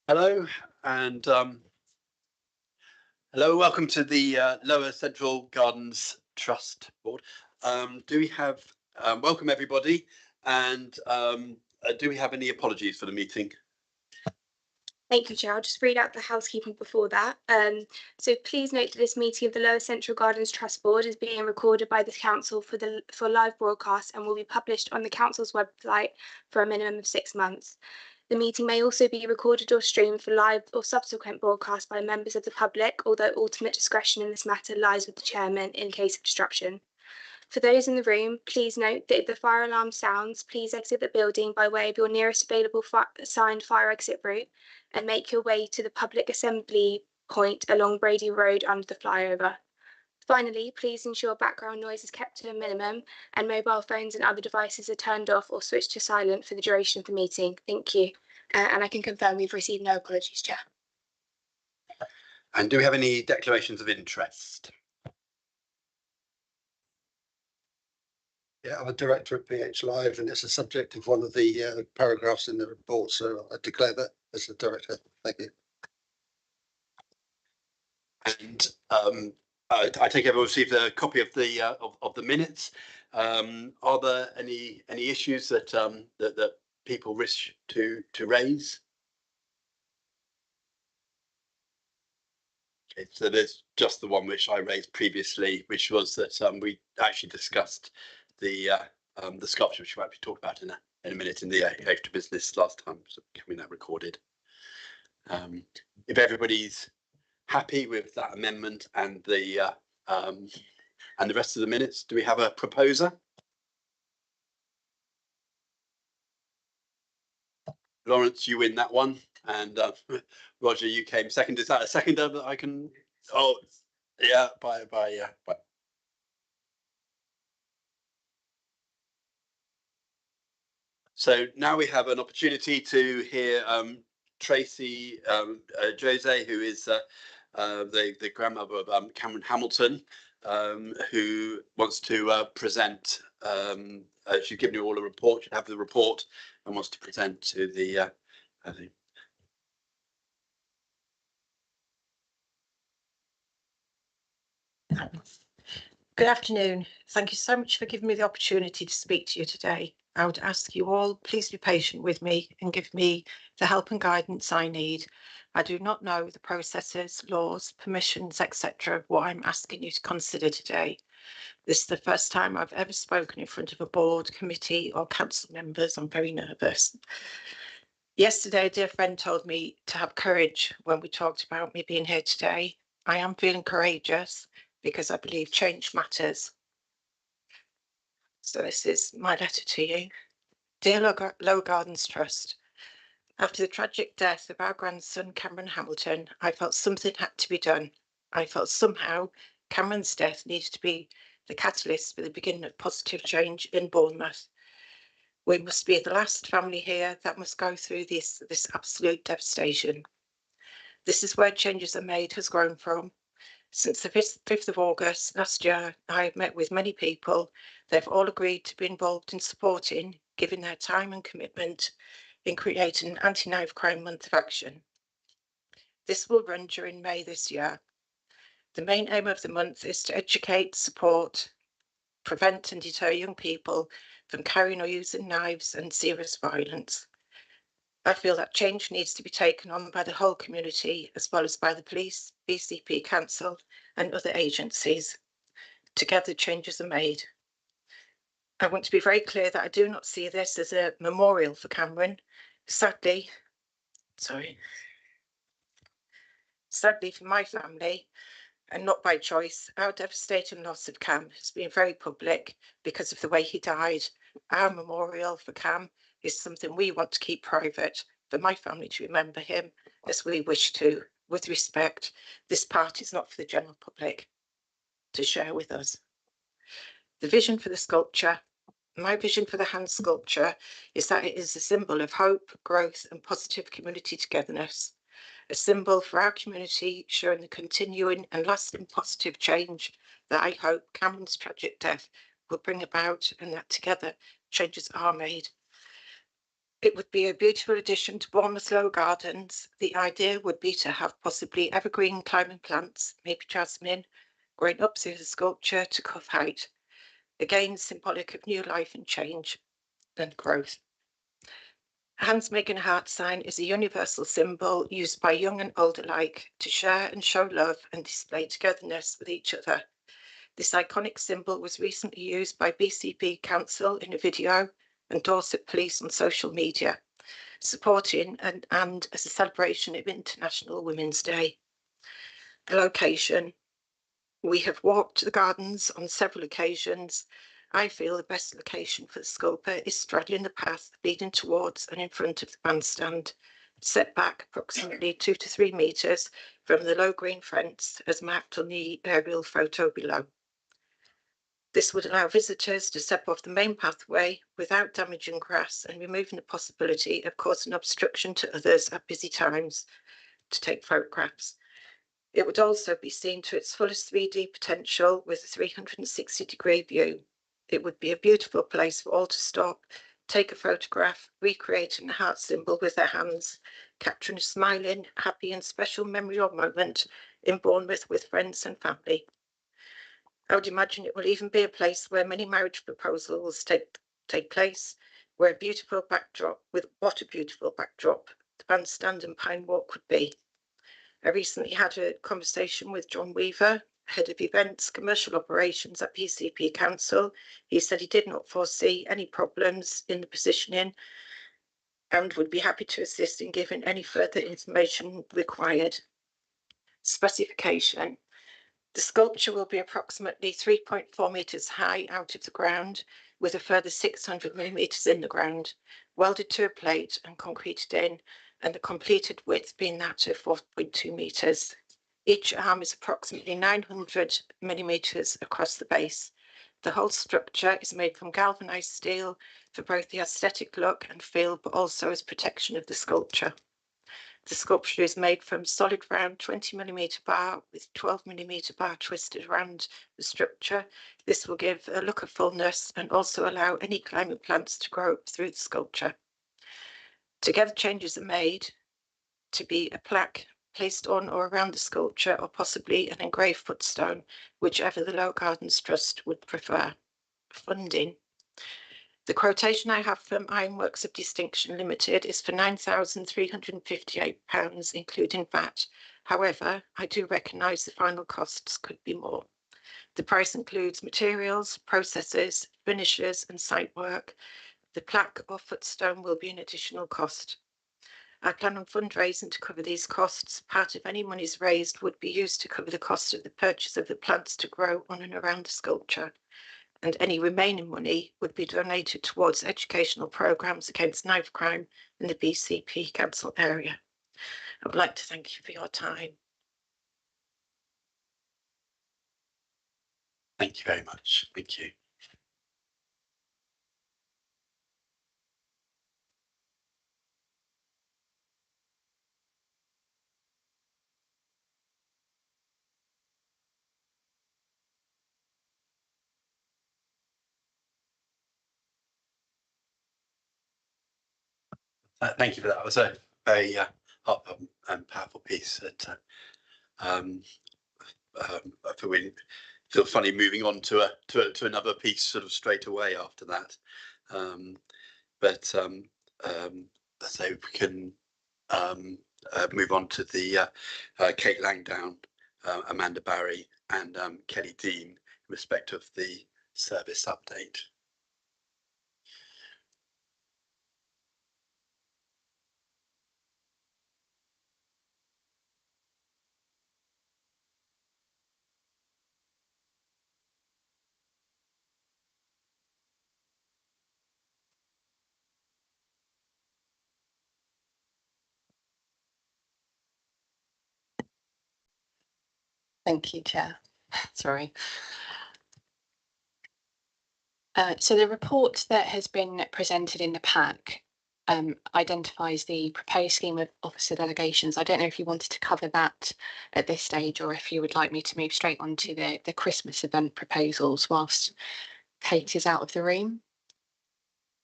Hello and hello. Welcome to the Lower Central Gardens Trust Board. Do we have welcome everybody, and do we have any apologies for the meeting? Thank you, Chair. I'll just read out the housekeeping before that. So please note that this meeting of the Lower Central Gardens Trust Board is being recorded by the Council for live broadcast and will be published on the Council's website for a minimum of 6 months. The meeting may also be recorded or streamed for live or subsequent broadcast by members of the public, although ultimate discretion in this matter lies with the Chairman in case of disruption. For those in the room, please note that if the fire alarm sounds, please exit the building by way of your nearest available assigned fire exit route and make your way to the public assembly point along Brady Road under the flyover. Finally, please ensure background noise is kept to a minimum and mobile phones and other devices are turned off or switched to silent for the duration of the meeting. Thank you. And I can confirm we've received no apologies, Chair. And do we have any declarations of interest? Yeah, I'm a director at PH Live, and it's a subject of one of the paragraphs in the report, so I declare that as the director. Thank you. And I take everyone received a copy of the minutes. Are there any issues that that people wish to raise? Okay, so there's just the one which I raised previously, which was that we actually discussed the sculpture, which we might be talking about in a minute in the extra business last time, so having that recorded. If everybody's happy with that amendment and the rest of the minutes, do we have a proposer? Lawrence, you win that one, and Roger, you came second. Is that a seconder that I can? Oh, yeah, by. So now we have an opportunity to hear Tracy Jose, who is the grandmother of Cameron Hamilton, who wants to present. She's given you all a report. You have the report and wants to present to the. Good afternoon. Thank you so much for giving me the opportunity to speak to you today. I would ask you all, please be patient with me and give me the help and guidance I need. I do not know the processes, laws, permissions, etc. of what I'm asking you to consider today. This is the first time I've ever spoken in front of a board, committee or council members. I'm very nervous. Yesterday, a dear friend told me to have courage when we talked about me being here today. I am feeling courageous because I believe change matters. So this is my letter to you. Dear Lower Gardens Trust, after the tragic death of our grandson, Cameron Hamilton, I felt something had to be done. I felt somehow Cameron's death needed to be the catalyst for the beginning of positive change in Bournemouth. We must be the last family here that must go through this absolute devastation. This is where changes are made has grown from. Since the 5th of August last year, I have met with many people. They've all agreed to be involved in supporting, giving their time and commitment in creating an anti-knife crime month of action. This will run during May this year. The main aim of the month is to educate, support, prevent and deter young people from carrying or using knives and serious violence. I feel that change needs to be taken on by the whole community, as well as by the police, BCP Council and other agencies. Together, changes are made. I want to be very clear that I do not see this as a memorial for Cameron. Sadly for my family, and not by choice, our devastating loss of Cam has been very public because of the way he died. Our memorial for Cam is something we want to keep private, for my family to remember him as we wish to. With respect, this part is not for the general public to share with us. The vision for the sculpture. My vision for the hand sculpture is that it is a symbol of hope, growth and positive community togetherness. A symbol for our community showing the continuing and lasting positive change that I hope Cameron's tragic death will bring about, and that together changes are made. It would be a beautiful addition to Bournemouth Low Gardens. The idea would be to have possibly evergreen climbing plants, maybe jasmine, growing up through the sculpture to cuff height. Again, symbolic of new life and change and growth. Hands making a heart sign is a universal symbol used by young and old alike to share and show love and display togetherness with each other. This iconic symbol was recently used by BCP Council in a video and Dorset Police on social media, supporting and as a celebration of International Women's Day. The location. We have walked the gardens on several occasions. I feel the best location for the sculpture is straddling the path leading towards and in front of the bandstand, set back approximately 2 to 3 metres from the low green fence as marked on the aerial photo below. This would allow visitors to step off the main pathway without damaging grass and removing the possibility of causing obstruction to others at busy times to take photographs. It would also be seen to its fullest 3D potential with a 360-degree view. It would be a beautiful place for all to stop, take a photograph, recreating a heart symbol with their hands, capturing a smiling, happy and special memory or moment in Bournemouth with friends and family. I would imagine it will even be a place where many marriage proposals take place, where a beautiful backdrop, what a beautiful backdrop the bandstand and Pine Walk could be. I recently had a conversation with John Weaver, Head of Events, Commercial Operations at BCP Council. He said he did not foresee any problems in the positioning and would be happy to assist in giving any further information required. Specification. The sculpture will be approximately 3.4 metres high out of the ground, with a further 600 millimetres in the ground, welded to a plate and concreted in, and the completed width being that of 4.2 metres. Each arm is approximately 900 millimetres across the base. The whole structure is made from galvanised steel for both the aesthetic look and feel, but also as protection of the sculpture. The sculpture is made from solid round 20mm bar with 12mm bar twisted around the structure. This will give a look of fullness and also allow any climbing plants to grow up through the sculpture. Together changes are made to be a plaque placed on or around the sculpture, or possibly an engraved footstone, whichever the Low Gardens Trust would prefer. Funding. The quotation I have from Ironworks of Distinction Limited is for £9,358, including VAT. However, I do recognise the final costs could be more. The price includes materials, processes, finishes and site work. The plaque or footstone will be an additional cost. I plan on fundraising to cover these costs. Part of any monies raised would be used to cover the cost of the purchase of the plants to grow on and around the sculpture, and any remaining money would be donated towards educational programmes against knife crime in the BCP Council area. I would like to thank you for your time. Thank you very much. Thank you. Thank you for that. It was a very heartfelt and powerful piece. That I feel we feel funny moving on to another piece sort of straight away after that. So we can move on to the Kate Langdown, Amanda Barry, and Kelly Dean in respect of the service update. Thank you, Chair. Sorry. So the report that has been presented in the pack identifies the proposed scheme of officer delegations. I don't know if you wanted to cover that at this stage, or if you would like me to move straight on to the Christmas event proposals whilst Kate is out of the room.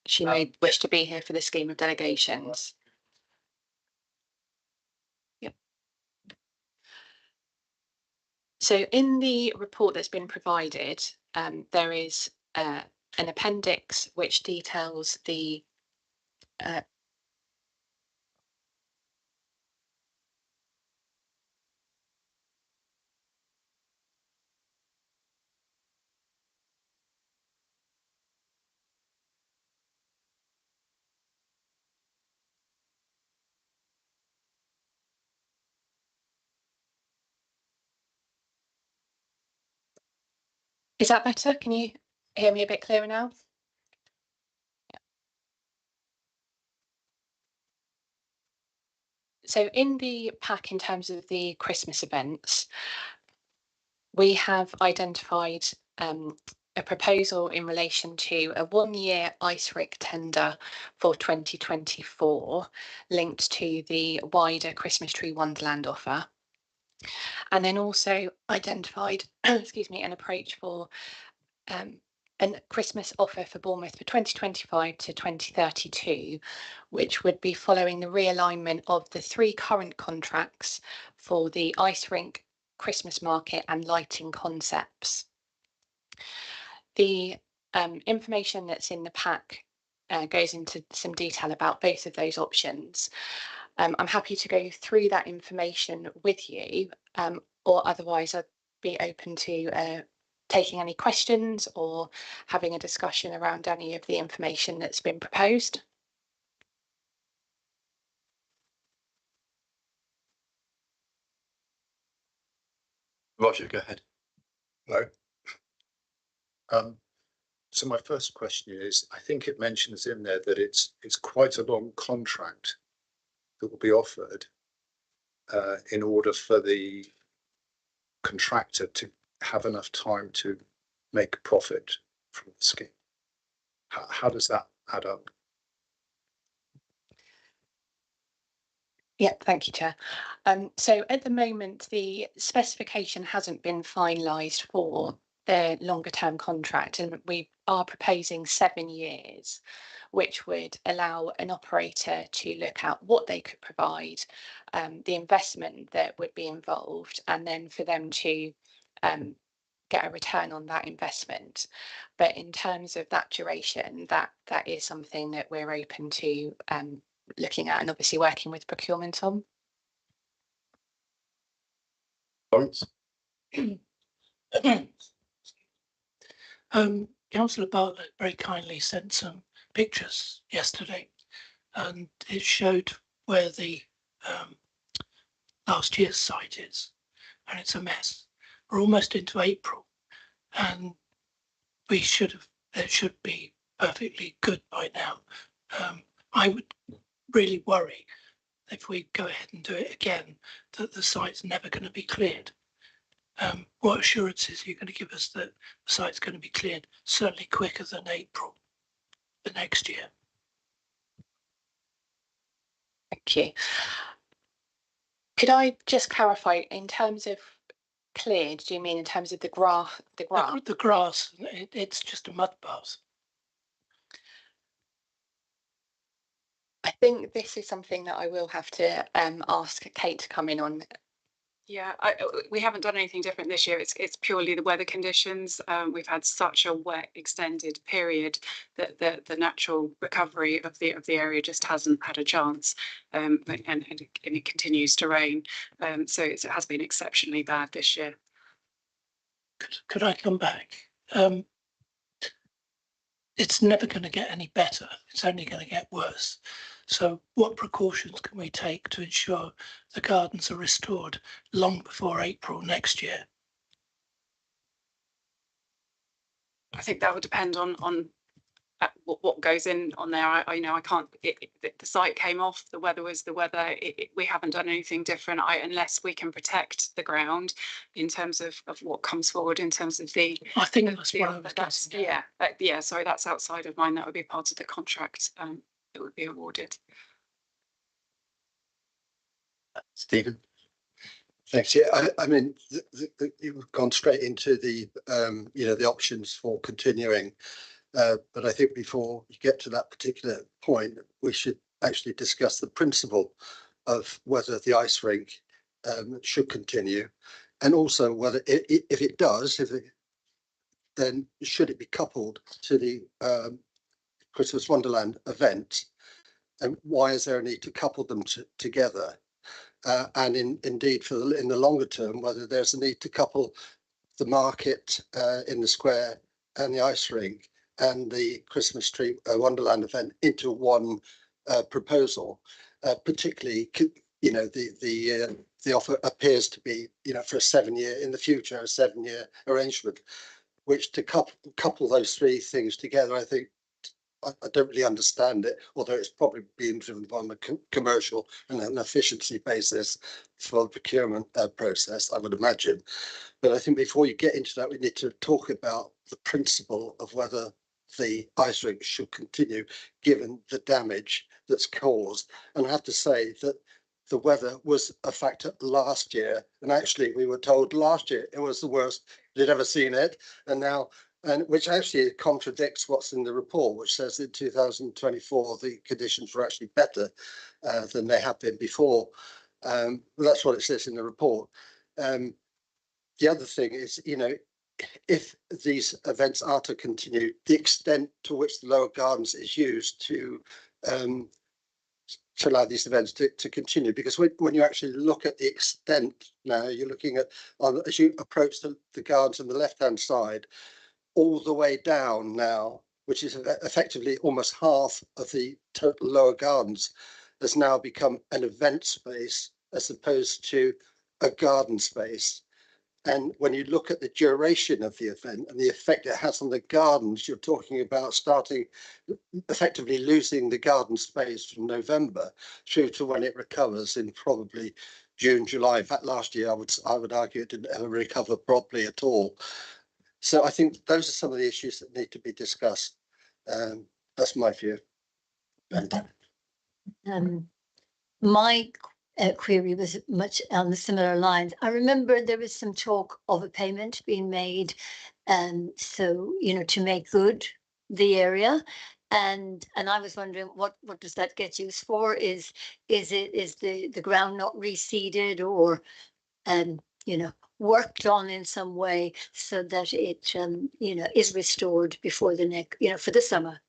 she may wish to be here for the scheme of delegations. Yep. So in the report that's been provided, there is an appendix which details the Is that better? Can you hear me a bit clearer now? Yeah. So in the pack, in terms of the Christmas events, we have identified a proposal in relation to a 1-year ice rink tender for 2024 linked to the wider Christmas Tree Wonderland offer. And then also identified, excuse me, an approach for a Christmas offer for Bournemouth for 2025 to 2032, which would be following the realignment of the 3 current contracts for the ice rink, Christmas market and lighting concepts. The information that's in the pack goes into some detail about both of those options. I'm happy to go through that information with you, or otherwise I'd be open to taking any questions or having a discussion around any of the information that's been proposed. Roger, go ahead. Hello. So my first question is, I think it mentions in there that it's quite a long contract that will be offered in order for the contractor to have enough time to make a profit from the scheme. How does that add up? Yeah, thank you, Chair. So at the moment, the specification hasn't been finalised for the longer term contract, and we are proposing 7 years, which would allow an operator to look at what they could provide, the investment that would be involved, and then for them to get a return on that investment. But in terms of that duration, that is something that we're open to looking at and obviously working with procurement on. Lawrence? Councillor Bartlett very kindly sent some pictures yesterday, and it showed where the last year's site is, and it's a mess. We're almost into April, and it should be perfectly good by now. I would really worry if we go ahead and do it again that the site's never going to be cleared. What assurances are you going to give us that the site's going to be cleared certainly quicker than April the next year? Thank you. Could I just clarify, in terms of cleared, do you mean in terms of the grass? The grass, it's just a mud bath. I think this is something that I will have to ask Kate to come in on. Yeah, we haven't done anything different this year. It's purely the weather conditions. We've had such a wet extended period that the natural recovery of the area just hasn't had a chance, and it continues to rain. So it has been exceptionally bad this year. Could I come back? It's never going to get any better. It's only going to get worse. So what precautions can we take to ensure the gardens are restored long before April next year? I think that would depend on what goes in on there. I can't. The site came off. The weather was the weather. We haven't done anything different. Unless we can protect the ground in terms of what comes forward in terms of the. I think that's what I was guessing. Yeah. Sorry, that's outside of mine. That would be part of the contract. It would be awarded. Stephen? Thanks. Yeah, I mean, you've gone straight into the, the options for continuing But I think before you get to that particular point, we should actually discuss the principle of whether the ice rink should continue, and also whether if it does, then should it be coupled to the Christmas Wonderland event, and why is there a need to couple them together? And indeed, in the longer term, whether there's a need to couple the market in the square and the ice rink and the Christmas tree Wonderland event into one proposal, particularly, you know, the offer appears to be, you know, for a 7-year in the future, a 7-year arrangement, which to couple those three things together, I think, I don't really understand it, although it's probably being driven on a commercial and an efficiency basis for the procurement process, I would imagine. But I think before you get into that, we need to talk about the principle of whether the ice rink should continue, given the damage that's caused. And I have to say that the weather was a factor last year, and actually we were told last year it was the worst they'd ever seen it, and now, and which actually contradicts what's in the report, which says in 2024 the conditions were actually better than they have been before. That's what it says in the report. The other thing is, you know, if these events are to continue, the extent to which the lower gardens is used to allow these events to continue, because when you actually look at the extent now, you're looking at, as you approach the gardens on the left-hand side, all the way down now, which is effectively almost half of the total lower gardens, has now become an event space as opposed to a garden space. And when you look at the duration of the event and the effect it has on the gardens, you're talking about starting effectively losing the garden space from November through to when it recovers in probably June, July. In fact, last year I would argue it didn't ever recover properly at all. So I think those are some of the issues that need to be discussed. That's my view. My query was much on the similar lines. I remember there was some talk of a payment being made, so, you know, to make good the area. And I was wondering, what does that get used for? Is the ground not reseeded or, you know, worked on in some way so that it, you know, is restored before the next, you know, for the summer?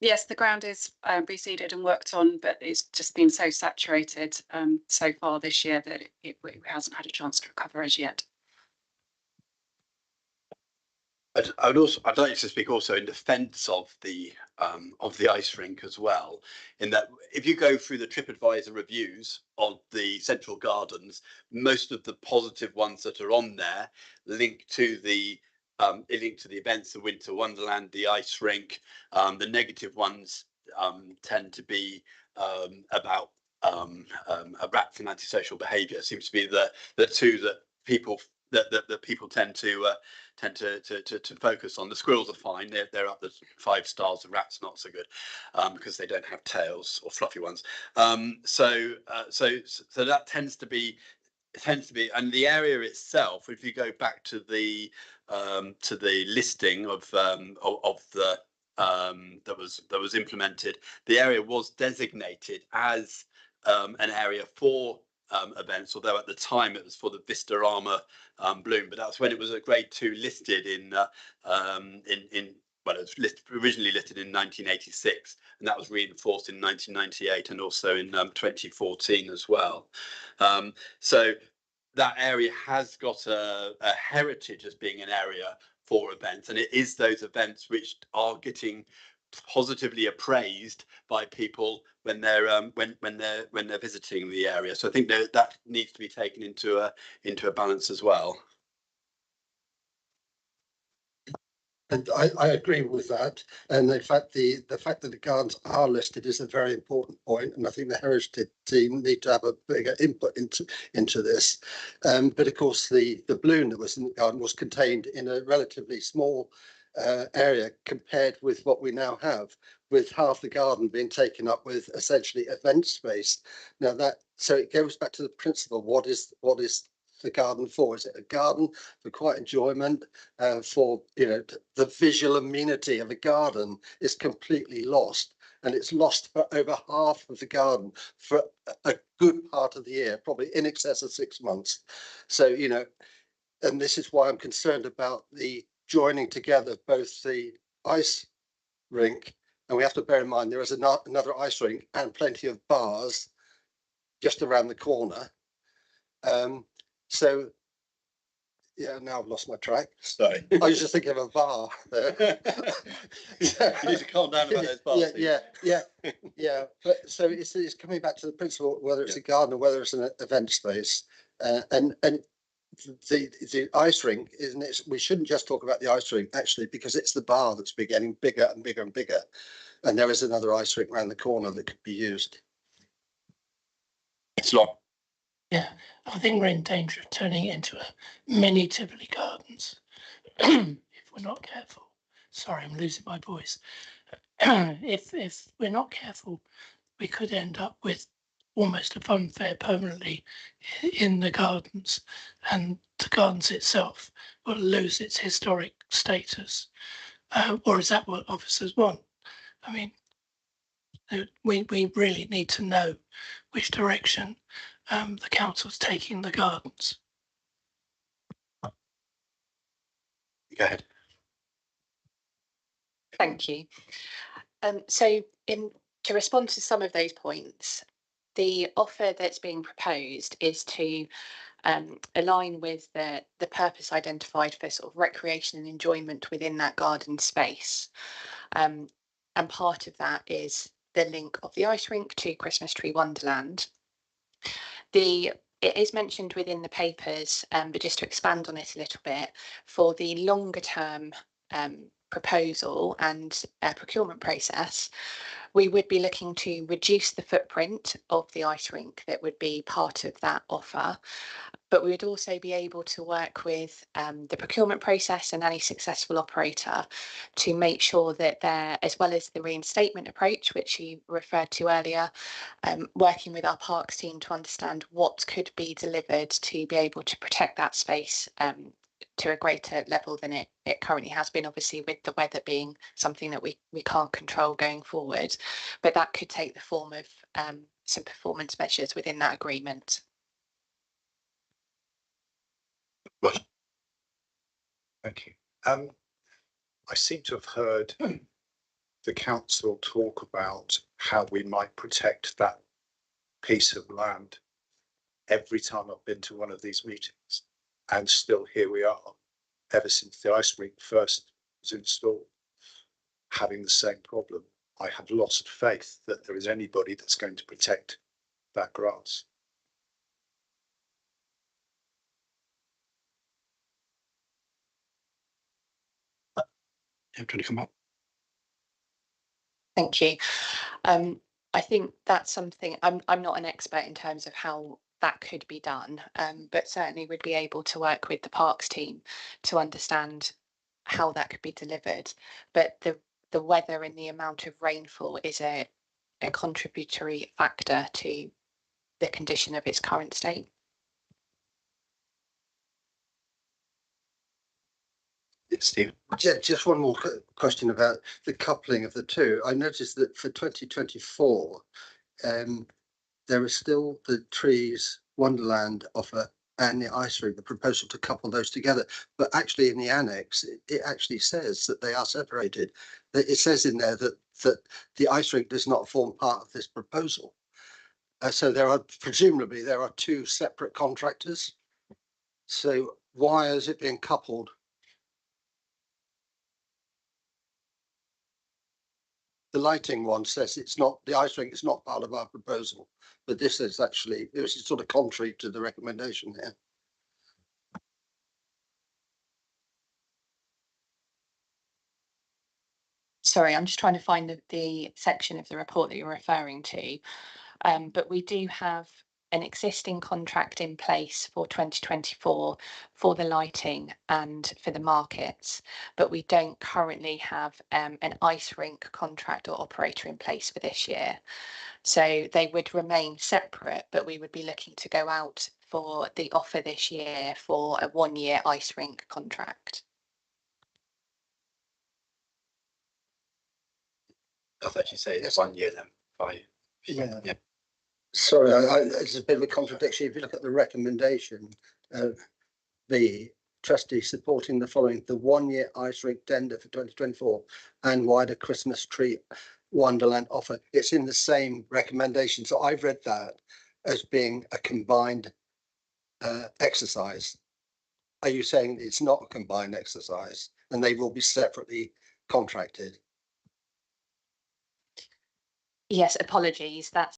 Yes, the ground is reseeded and worked on, but it's just been so saturated so far this year that it hasn't had a chance to recover as yet. I'd like to speak also in defence of the ice rink as well, in that if you go through the TripAdvisor reviews of the central gardens, most of the positive ones that are on there link to the events, the Winter Wonderland, the ice rink. The negative ones tend to be about rats and antisocial behaviour. Seems to be the two that people tend to focus on. The squirrels are fine; they're up the 5 stars. The rats not so good because they don't have tails or fluffy ones. So that tends to be, and the area itself. If you go back to the listing of the that was implemented, the area was designated as an area for events, although at the time it was for the Vistarama bloom, but that's when it was a grade 2 listed in well, it was originally listed in 1986, and that was reinforced in 1998 and also in 2014 as well. So that area has got a heritage as being an area for events, and it is those events which are getting positively appraised by people when they're visiting the area. So I think that needs to be taken into a balance as well. And I agree with that. And in fact, the fact that the gardens are listed is a very important point. And I think the heritage team need to have a bigger input into this. But of course, the bloom that was in the garden was contained in a relatively small area compared with what we now have, with half the garden being taken up with essentially event space. Now so it goes back to the principle: what is the garden for? Is it a garden for quiet enjoyment, for, you know, the visual amenity of a garden is completely lost, and it's lost for over half of the garden for a good part of the year, probably in excess of 6 months. So, you know, and this is why I'm concerned about the joining together of both the ice rink, and we have to bear in mind there is another ice rink and plenty of bars just around the corner. So yeah, now I've lost my track. Sorry. I was just thinking of a bar there. You need to calm down about those bars. Yeah. But so it's coming back to the principle, whether it's a garden or whether it's an event space, and the ice rink, isn't it? We shouldn't just talk about the ice rink actually, because it's the bar that's getting bigger and bigger and bigger, and there is another ice rink around the corner that could be used. It's long. Yeah, I think we're in danger of turning it into a mini Tivoli Gardens if we're not careful. Sorry, I'm losing my voice. If we're not careful, we could end up with almost a fun fair permanently in the gardens, and the gardens itself will lose its historic status. Or is that what officers want? I mean, we really need to know which direction the council's taking the gardens. Go ahead. Thank you. So to respond to some of those points, the offer that's being proposed is to align with the purpose identified for sort of recreation and enjoyment within that garden space. And part of that is the link of the ice rink to Christmas Tree Wonderland. It is mentioned within the papers, but just to expand on it a little bit, for the longer term proposal and procurement process, we would be looking to reduce the footprint of the ice rink that would be part of that offer. But we would also be able to work with the procurement process and any successful operator to make sure that they're, as well as the reinstatement approach, which you referred to earlier, working with our parks team to understand what could be delivered to be able to protect that space to a greater level than it currently has been, obviously with the weather being something that we can't control going forward. But that could take the form of some performance measures within that agreement. Well, Thank you. I seem to have heard the council talk about how we might protect that piece of land every time I've been to one of these meetings, and still here we are, ever since the ice rink first was installed, having the same problem. I have lost faith that there is anybody that's going to protect that grass. I'm trying to come up. Thank you. I think that's something I'm not an expert in terms of how that could be done, but certainly would be able to work with the parks team to understand how that could be delivered. But the weather and the amount of rainfall is a contributory factor to the condition of its current state. Steve. Just one more question about the coupling of the two. I noticed that for 2024, there is still the Trees Wonderland offer and the ice rink, the proposal to couple those together. But actually in the annex, it actually says that they are separated. It says in there that the ice rink does not form part of this proposal. So presumably there are two separate contractors. So why is it being coupled? The lighting one says it's not, the ice rink is not part of our proposal, but this is actually, this is sort of contrary to the recommendation here. Sorry, I'm just trying to find the section of the report that you're referring to. But we do have an existing contract in place for 2024 for the lighting and for the markets, but we don't currently have an ice rink contract or operator in place for this year. So they would remain separate, but we would be looking to go out for the offer this year for a 1-year ice rink contract. I thought you say it's 1 year then. 5. Yeah. Yeah. Sorry, it's a bit of a contradiction. If you look at the recommendation, the trustee supporting the following: the 1-year ice rink tender for 2024 and wider Christmas tree Wonderland offer. It's in the same recommendation. So I've read that as being a combined exercise. Are you saying it's not a combined exercise and they will be separately contracted? Yes, apologies. That's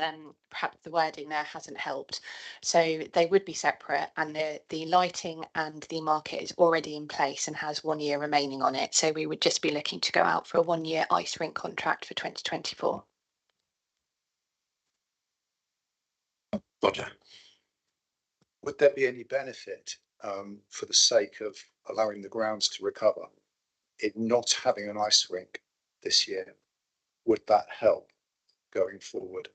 perhaps the wording there hasn't helped. So they would be separate, and the lighting and the market is already in place and has 1 year remaining on it. So we would just be looking to go out for a 1-year ice rink contract for 2024. Roger. Would there be any benefit for the sake of allowing the grounds to recover in not having an ice rink this year? Would that help going forward?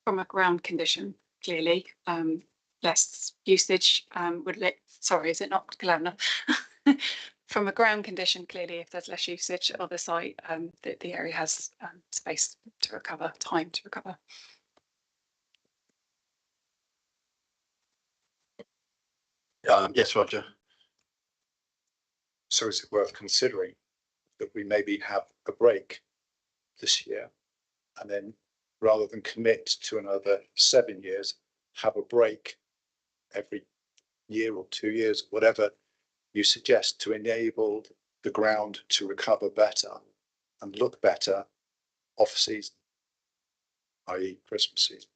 From a ground condition, clearly, less usage would let, sorry, is it not loud enough? From a ground condition, clearly, if there's less usage of the site, the area has space to recover, time to recover. Yes, Roger. So is it worth considering that we maybe have a break this year, and then rather than commit to another 7 years, have a break every year or 2 years, whatever you suggest, to enable the ground to recover better and look better off season, i.e. Christmas season?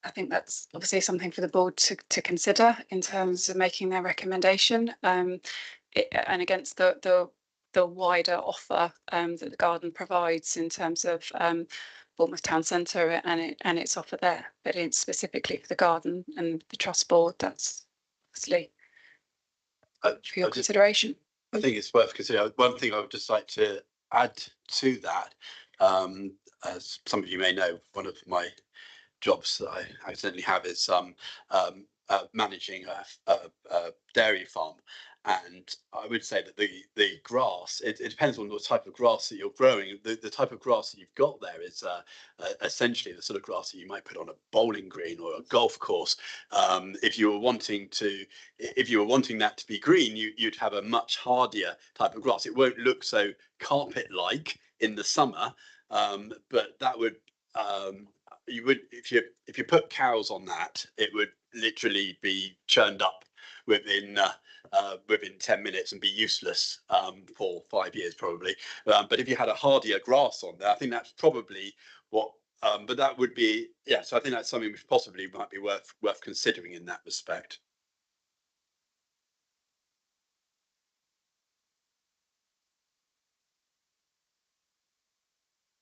I think that's obviously something for the board to consider in terms of making their recommendation, and against the wider offer that the garden provides in terms of Bournemouth Town Centre and its offer there, but it's specifically for the garden and the trust board. That's obviously for your consideration. I think it's worth considering. One thing I would just like to add to that, as some of you may know, one of my jobs that I accidentally have is managing a dairy farm, and I would say that the grass, it depends on the type of grass that you're growing. The type of grass that you've got there is essentially the sort of grass that you might put on a bowling green or a golf course. If you were wanting that to be green, you'd have a much hardier type of grass. It won't look so carpet-like in the summer, but that would you would, if you put cows on that, it would literally be churned up within 10 minutes and be useless for 5 years probably. But if you had a hardier grass on there, I think that's probably what. But that would be, yeah. So I think that's something which possibly might be worth considering in that respect.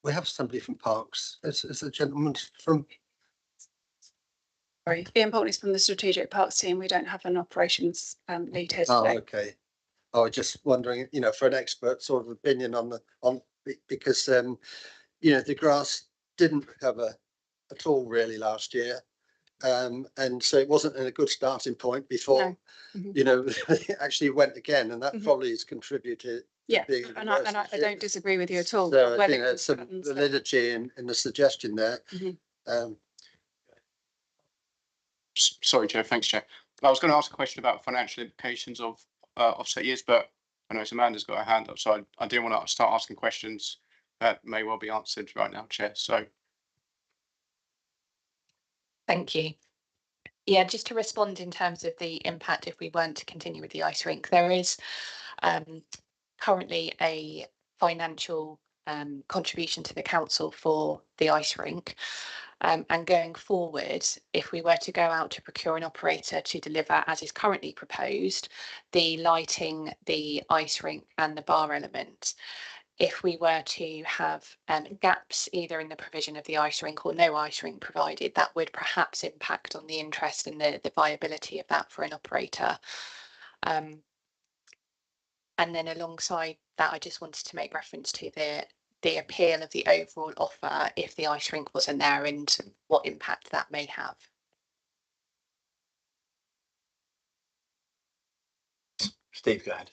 We have somebody from Parks. It's a gentleman from. Sorry, Ian Poultney's from the Strategic Parks team. We don't have an operations lead here Oh, today. okay. I was just wondering, for an expert sort of opinion on because the grass didn't recover at all really last year, and so it wasn't in a good starting point before it actually went again, and that probably has contributed. Yeah, and I don't disagree with you at all. So I think there's some validity in the suggestion there. Sorry, Chair. Thanks, Chair. I was going to ask a question about financial implications of offset years, but I know Amanda's got her hand up, so I didn't want to start asking questions that may well be answered right now, Chair. So, Thank you. Yeah, just to respond in terms of the impact if we weren't to continue with the ice rink, there is currently a financial contribution to the council for the ice rink. And going forward, if we were to go out to procure an operator to deliver, as is currently proposed, the lighting, the ice rink and the bar element, if we were to have gaps either in the provision of the ice rink or no ice rink provided, that would perhaps impact on the interest and the viability of that for an operator. And then alongside that, I just wanted to make reference to the appeal of the overall offer if the ice rink wasn't there and what impact that may have. Steve, go ahead.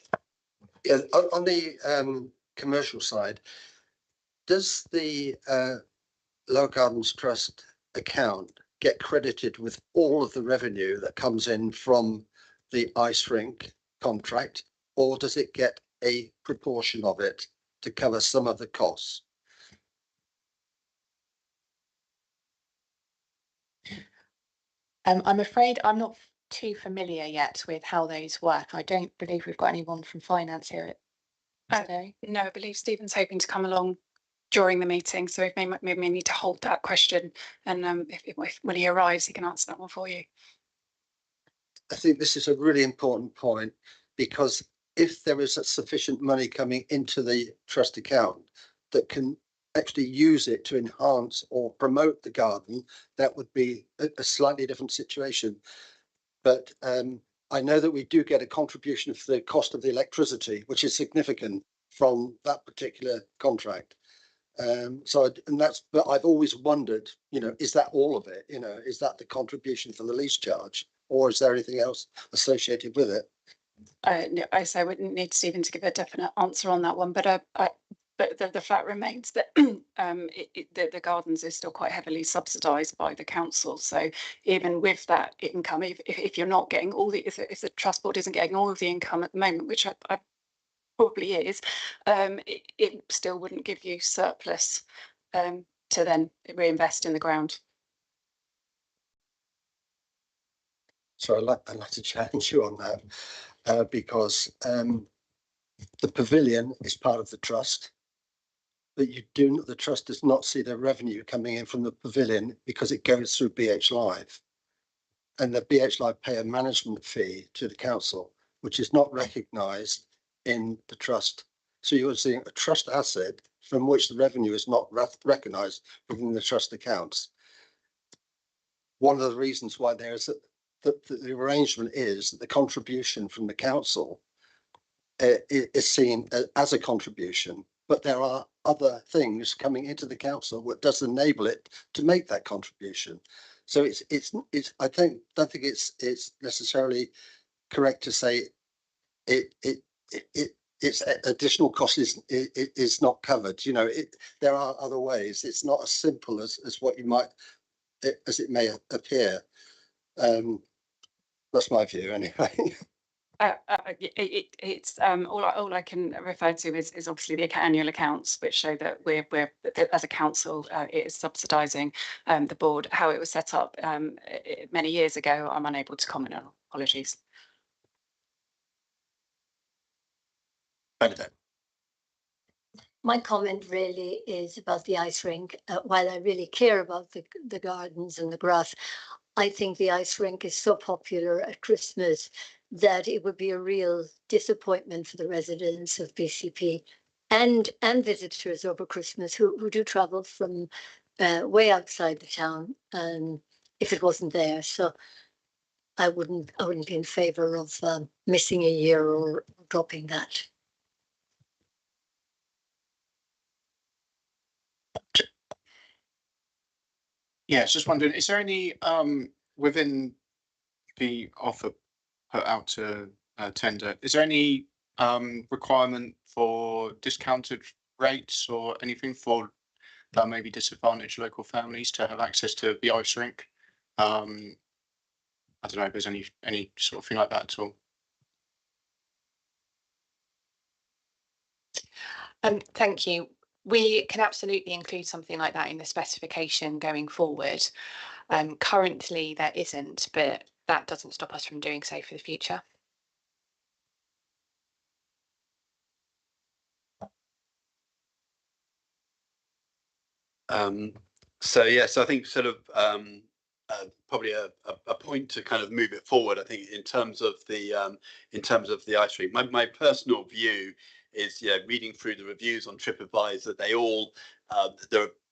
Yeah, on the commercial side, does the Lower Gardens Trust account get credited with all of the revenue that comes in from the ice rink contract, or does it get a proportion of it to cover some of the costs? I'm afraid I'm not too familiar yet with how those work. I don't believe we've got anyone from finance here today. No, I believe Stephen's hoping to come along during the meeting, so if maybe we need to hold that question, and if when he arrives, he can answer that one for you. I think this is a really important point, because if there is sufficient money coming into the trust account that can actually use it to enhance or promote the garden, that would be a slightly different situation. But I know that we do get a contribution for the cost of the electricity, which is significant from that particular contract. But I've always wondered, is that all of it? Is that the contribution for the lease charge, or is there anything else associated with it? No, I wouldn't need Stephen to give a definite answer on that one, but the fact remains that the gardens is still quite heavily subsidised by the council. So even with that income, if you're not getting all the, if the trust board isn't getting all of the income at the moment, which I probably is, it still wouldn't give you surplus to then reinvest in the ground. So I'd like to challenge you on that, because the pavilion is part of the trust, but the trust does not see the revenue coming in from the pavilion because it goes through BH Live, and the BH Live pay a management fee to the council, which is not recognised in the trust. So you're seeing a trust asset from which the revenue is not recognised within the trust accounts. One of the reasons why there is the arrangement is that the contribution from the council is seen as a contribution, but there are other things coming into the council that does enable it to make that contribution. So I don't think it's necessarily correct to say its additional cost is not covered. There are other ways. It's not as simple as what you might, as it may appear. That's my view anyway. It's all I can refer to is obviously the annual accounts, which show that we're as a council it is subsidising the board. How it was set up many years ago, I'm unable to comment on. Apologies. My comment really is about the ice rink. While I really care about the gardens and the grass, I think the ice rink is so popular at Christmas that it would be a real disappointment for the residents of BCP and visitors over Christmas who do travel from way outside the town, if it wasn't there. So I wouldn't be in favour of missing a year or dropping that. Yeah, just wondering, is there any within the offer put out to tender, is there any requirement for discounted rates or anything for that maybe disadvantaged local families to have access to the ice rink? I don't know if there's any sort of thing like that at all. Thank you. We can absolutely include something like that in the specification going forward. Currently there isn't, but that doesn't stop us from doing so for the future. So yes, I think sort of probably a point to kind of move it forward. I think in terms of the ice rink, my personal view is, yeah, reading through the reviews on TripAdvisor, they all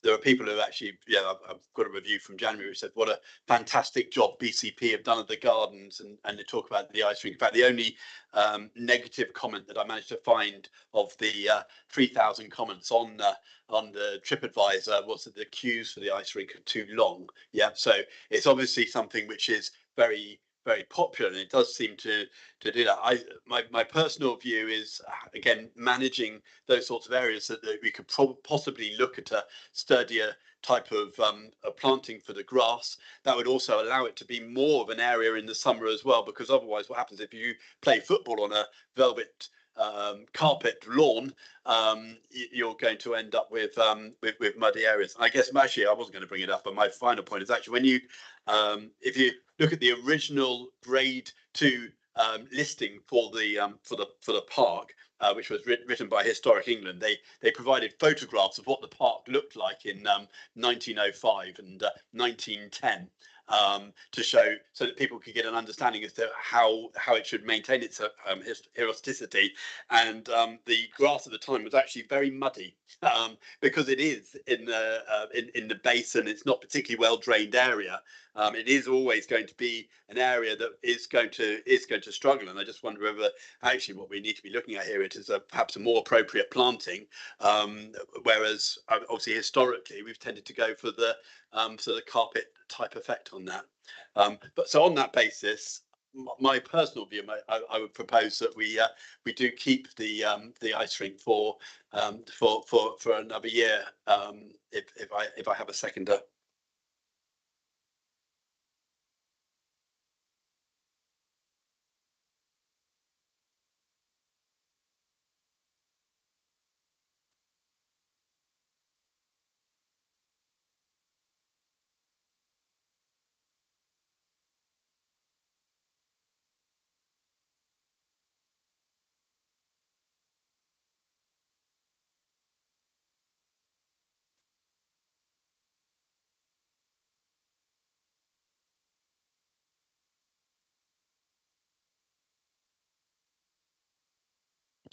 there are people who actually, yeah, I've got a review from January who said what a fantastic job BCP have done at the gardens, and they talk about the ice rink. In fact, the only negative comment that I managed to find of the 3,000 comments on the TripAdvisor was that the queues for the ice rink are too long. Yeah, so it's obviously something which is very popular, and it does seem to do that. My personal view is, again, managing those sorts of areas that we could possibly look at a sturdier type of planting for the grass. That would also allow it to be more of an area in the summer as well, because otherwise what happens if you play football on a velvet carpet lawn, you're going to end up with muddy areas. I guess actually I wasn't going to bring it up, but my final point is actually when you if you look at the original grade 2 listing for the park, which was written by Historic England, they provided photographs of what the park looked like in 1905 and 1910. To show, so that people could get an understanding as to how it should maintain its elasticity. And the grass at the time was actually very muddy, because it is in the basin. It's not particularly well drained area. It is always going to be an area that is going to struggle. And I just wonder whether actually what we need to be looking at here is perhaps a more appropriate planting. Whereas obviously historically we've tended to go for the carpet type effect on that. But so on that basis, my personal view, I would propose that we do keep the ice rink for another year, if I have a seconder.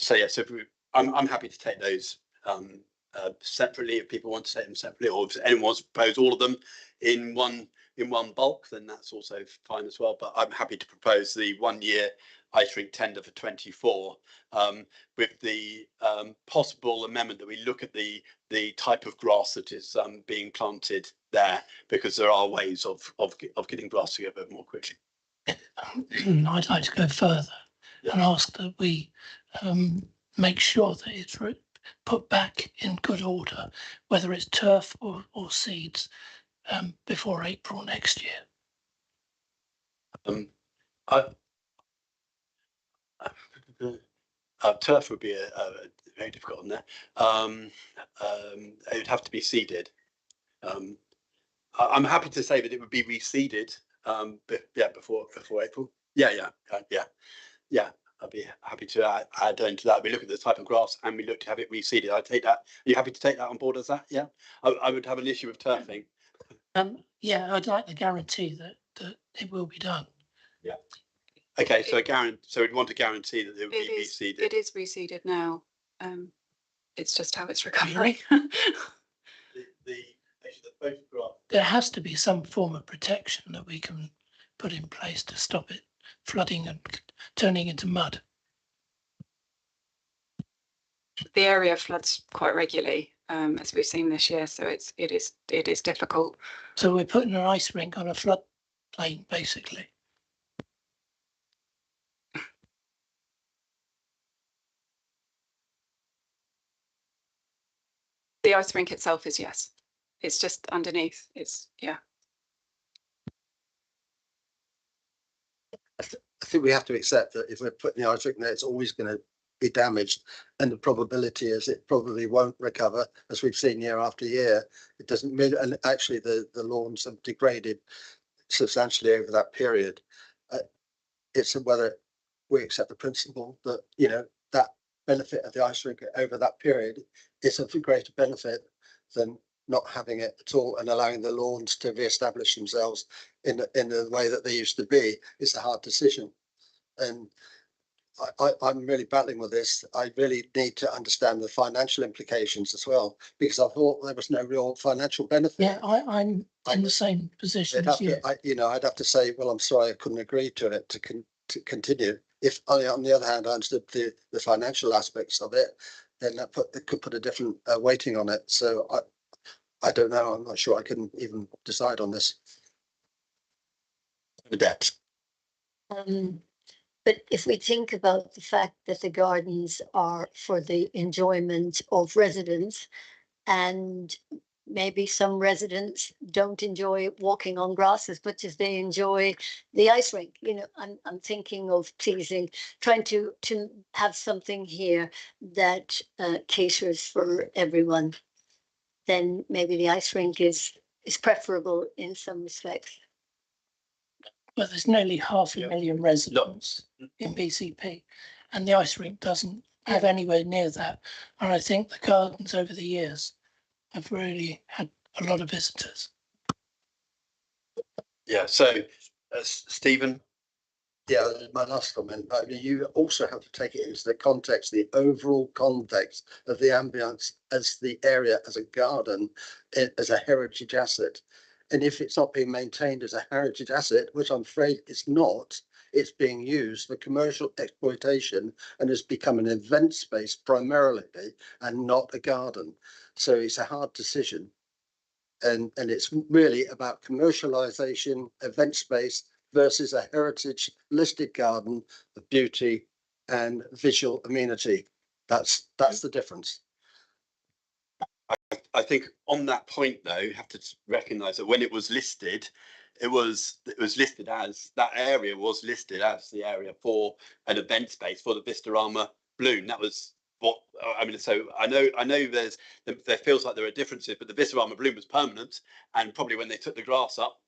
So yes, I'm happy to take those separately if people want to take them separately, or if anyone wants to propose all of them in one bulk, then that's also fine as well. But I'm happy to propose the 1 year ice rink tender for 24, with the possible amendment that we look at the type of grass that is being planted there, because there are ways of getting grass together more quickly. I'd like to go further and ask that we make sure that it's put back in good order, whether it's turf or seeds, before April next year. Turf would be a very difficult one there. It would have to be seeded. I'm happy to say that it would be reseeded, but yeah, before April. Yeah. I'd be happy to add into that. We look at the type of grass and we look to have it reseeded. I take that. Are you happy to take that on board as that? Yeah. I would have an issue with turfing. Yeah, I'd like the guarantee that it will be done. Yeah. Okay, so we'd want to guarantee that it would be reseeded. It is reseeded now. It's just how it's recovering. the photograph. There has to be some form of protection that we can put in place to stop it flooding and turning into mud. The area floods quite regularly, as we've seen this year, so it is difficult. So we're putting an ice rink on a flood plain, basically. The ice rink itself is, yes. It's just underneath. Yeah. I think we have to accept that if we're putting the ice rink there, it's always going to be damaged, and the probability is it probably won't recover, as we've seen year after year. It doesn't mean, and actually the lawns have degraded substantially over that period. It's whether we accept the principle that, you know, that benefit of the ice rink over that period is of a greater benefit than not having it at all and allowing the lawns to re-establish themselves in the way that they used to be is a hard decision. And I'm really battling with this. I really need to understand the financial implications as well, because I thought there was no real financial benefit. Yeah, I'm in the same position as you. I'd have to say, well, I'm sorry, I couldn't agree to it to continue. If on the other hand, I understood the financial aspects of it, then that could put a different weighting on it. So I don't know. I'm not sure I can even decide on this. The debt. But if we think about the fact that the gardens are for the enjoyment of residents, and maybe some residents don't enjoy walking on grass as much as they enjoy the ice rink. You know, I'm thinking of trying to have something here that caters for everyone. Then maybe the ice rink is preferable in some respects. Well, there's nearly 500,000 residents in BCP, and the ice rink doesn't have anywhere near that. And I think the gardens over the years have really had a lot of visitors. Yeah. So, Stephen. Yeah, my last comment. I mean, you also have to take it into the context, the overall context of the ambience as the area, as a garden, as a heritage asset. And if it's not being maintained as a heritage asset, which I'm afraid it's not, it's being used for commercial exploitation and has become an event space primarily and not a garden. So it's a hard decision. And it's really about commercialization, event space, versus a heritage listed garden of beauty and visual amenity. That's the difference. I think on that point, though, you have to recognise that when it was listed, it was listed as that area was listed as the area for an event space for the Vistarama Bloom. That was what I mean. So I know there feels like there are differences, but the Vistarama Bloom was permanent, and probably when they took the grass up,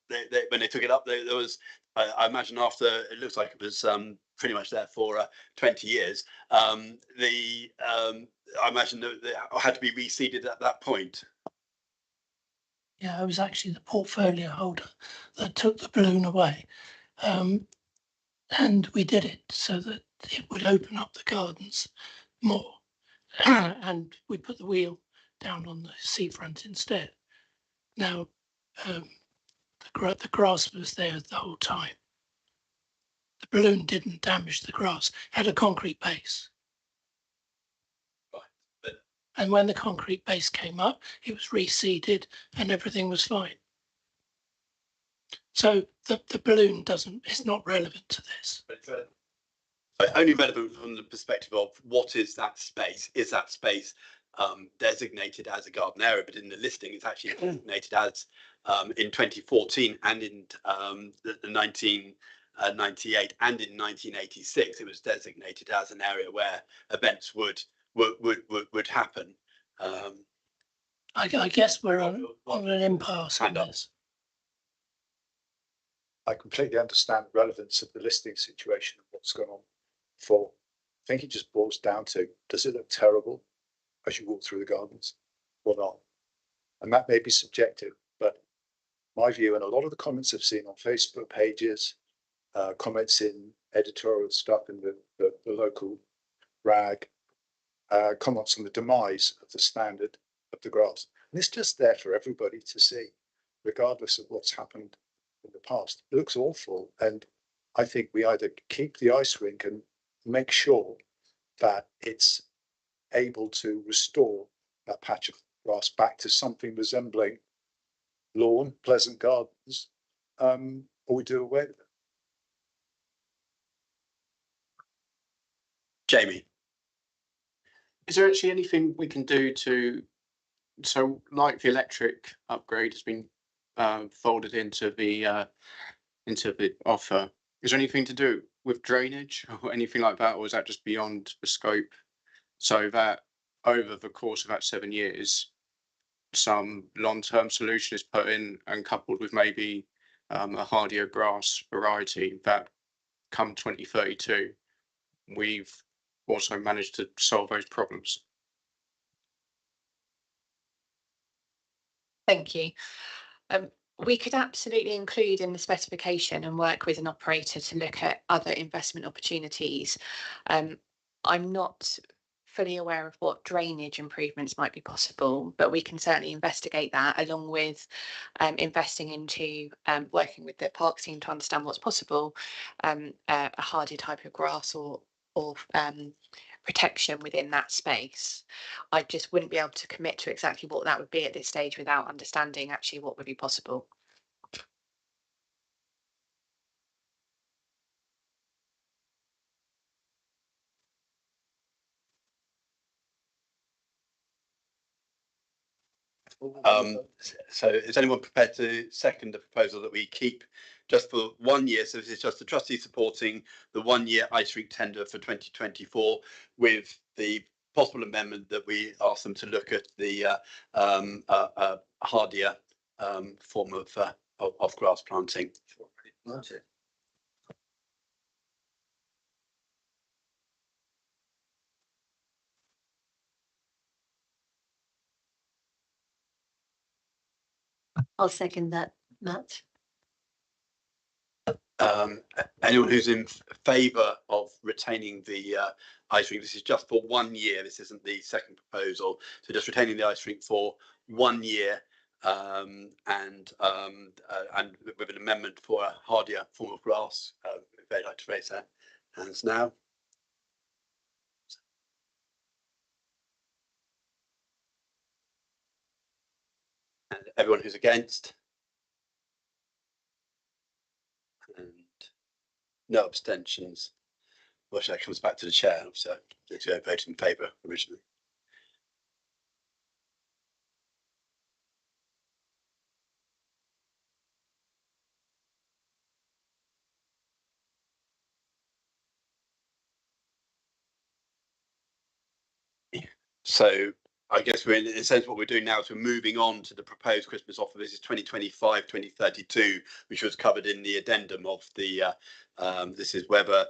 when they took it up, there was. I imagine after it looks like it was pretty much there for 20 years. I imagine that it had to be reseeded at that point. Yeah, I was actually the portfolio holder that took the balloon away. And we did it so that it would open up the gardens more. And we put the wheel down on the seafront instead. Now, the grass was there the whole time. The balloon didn't damage the grass, had a concrete base. And when the concrete base came up, it was reseeded and everything was fine. So the balloon it's not relevant to this. Only relevant from the perspective of what is that space? Is that space designated as a garden area? But in the listing, it's actually designated as in 2014 and in the 1998 and in 1986, it was designated as an area where events would happen. I guess we're on an impasse on this. I completely understand the relevance of the listing situation and what's going on for. I think it just boils down to, does it look terrible as you walk through the gardens or not? And that may be subjective, but my view, and a lot of the comments I've seen on Facebook pages, comments in editorial stuff in the local rag, comments on the demise of the standard of the grass. And it's just there for everybody to see, regardless of what's happened in the past. It looks awful. And I think we either keep the ice rink and make sure that it's able to restore that patch of grass back to something resembling lawn, pleasant gardens, or we do away with it. Jamie, is there actually anything we can do so like the electric upgrade has been folded into the offer? Is there anything to do with drainage or anything like that, or is that just beyond the scope? So that over the course of that 7 years, some long-term solution is put in and coupled with maybe a hardier grass variety that come 2032, we've also managed to solve those problems. Thank you. We could absolutely include in the specification and work with an operator to look at other investment opportunities. I'm not fully aware of what drainage improvements might be possible, but we can certainly investigate that along with investing into working with the parks team to understand what's possible, a hardy type of grass or protection within that space. I just wouldn't be able to commit to exactly what that would be at this stage without understanding actually what would be possible. So is anyone prepared to second the proposal that we keep just for 1 year? So this is just the trustee supporting the 1 year ice rink tender for 2024 with the possible amendment that we ask them to look at the hardier form of grass planting. I'll second that, Matt. Anyone who's in favour of retaining the ice rink, this is just for 1 year. This isn't the second proposal. So just retaining the ice rink for 1 year and with an amendment for a hardier form of grass. If they'd like to raise their hands now. And everyone who's against. And no abstentions. Well, that comes back to the chair. So they voted in favour originally. So I guess we're in a sense what we're doing now is we're moving on to the proposed Christmas offer. This is 2025-2032, which was covered in the addendum of the. This is whether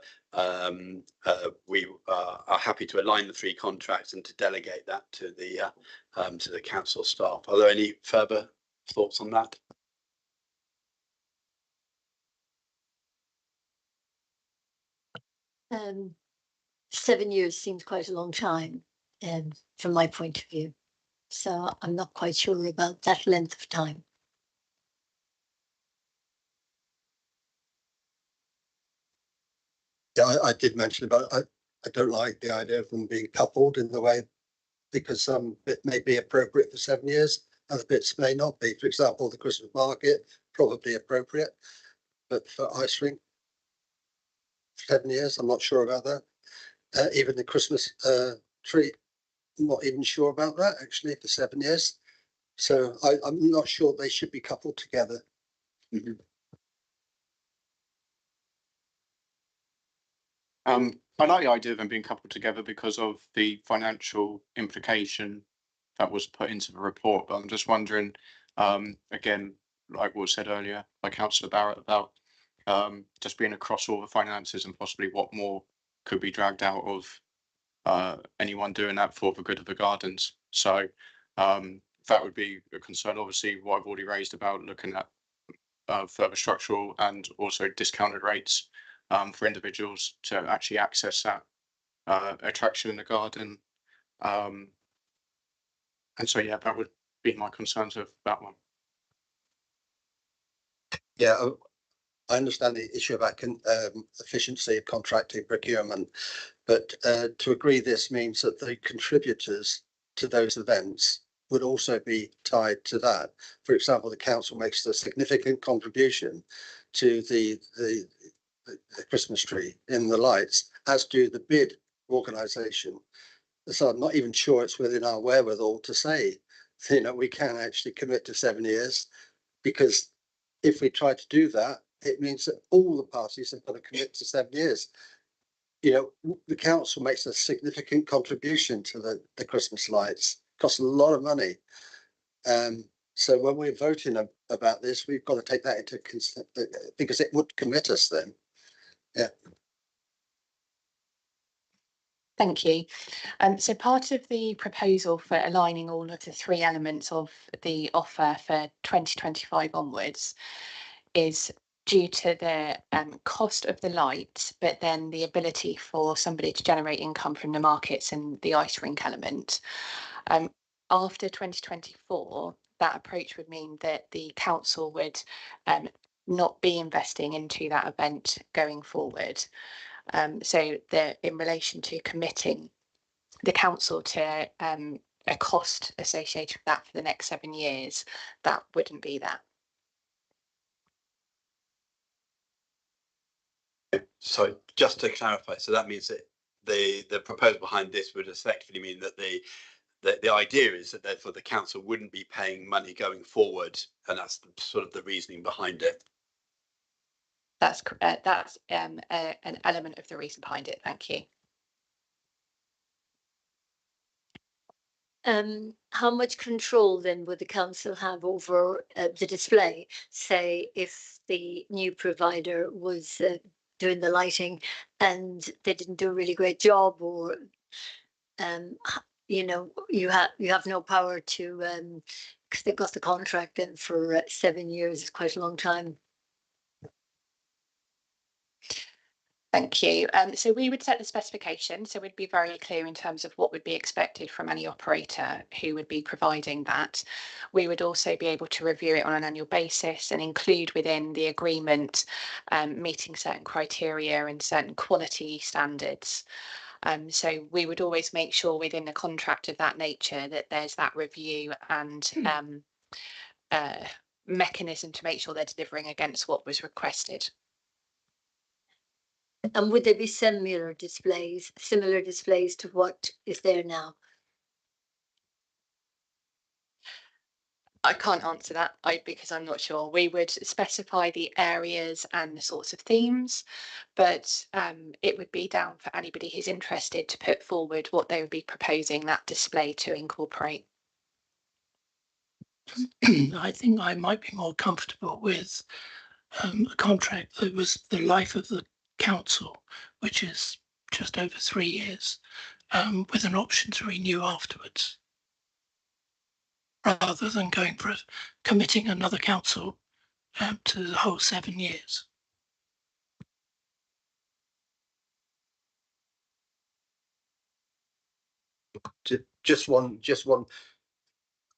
we are happy to align the 3 contracts and to delegate that to the council staff. Are there any further thoughts on that? Um, 7 years seems quite a long time, from my point of view. So I'm not quite sure about that length of time. Yeah, I did mention about I don't like the idea of them being coupled in the way, because some bit may be appropriate for 7 years, other bits may not be. For example, the Christmas market, probably appropriate, but for ice rink, 7 years, I'm not sure about that. Even the Christmas tree, I'm not even sure about that actually for 7 years. So I'm not sure they should be coupled together. Mm-hmm. I like the idea of them being coupled together because of the financial implication that was put into the report. But I'm just wondering, again, like what was said earlier by Councillor Barrett about just being across all the finances and possibly what more could be dragged out of anyone doing that for the good of the gardens. So that would be a concern. Obviously, what I've already raised about looking at further structural and also discounted rates for individuals to actually access that attraction in the garden. And so, yeah, that would be my concerns of that one. Yeah, I understand the issue about efficiency of contracting procurement, but to agree this means that the contributors to those events would also be tied to that. For example, the council makes a significant contribution to the Christmas tree in the lights, as do the bid organisation. So I'm not even sure it's within our wherewithal to say, we can actually commit to 7 years, because if we try to do that, it means that all the parties have got to commit to 7 years. The council makes a significant contribution to the Christmas lights, costs a lot of money. So when we're voting about this, we've got to take that into consideration, because it would commit us then. Yeah. Thank you. So part of the proposal for aligning all of the three elements of the offer for 2025 onwards is due to the cost of the light, but then the ability for somebody to generate income from the markets and the ice rink element. After 2024, that approach would mean that the council would not be investing into that event going forward. So that in relation to committing the council to a cost associated with that for the next 7 years, that wouldn't be that. So just to clarify, so that means that the proposal behind this would effectively mean that the idea is that therefore the council wouldn't be paying money going forward, and that's sort of the reasoning behind it. That's an element of the reason behind it. Thank you. How much control then would the council have over the display? Say if the new provider was doing the lighting and they didn't do a really great job, or you know, you have no power to because they've got the contract in for 7 years. It's quite a long time. Thank you. So we would set the specification. So we'd be very clear in terms of what would be expected from any operator who would be providing that. We would also be able to review it on an annual basis and include within the agreement meeting certain criteria and certain quality standards. So we would always make sure within a contract of that nature that there's that review and mechanism to make sure they're delivering against what was requested. And would there be similar displays to what is there now? I can't answer that because I'm not sure. We would specify the areas and the sorts of themes, but it would be down for anybody who's interested to put forward what they would be proposing that display to incorporate. I think I might be more comfortable with a contract that was the life of the council, which is just over 3 years, with an option to renew afterwards, rather than going for committing another council to the whole 7 years. Just one.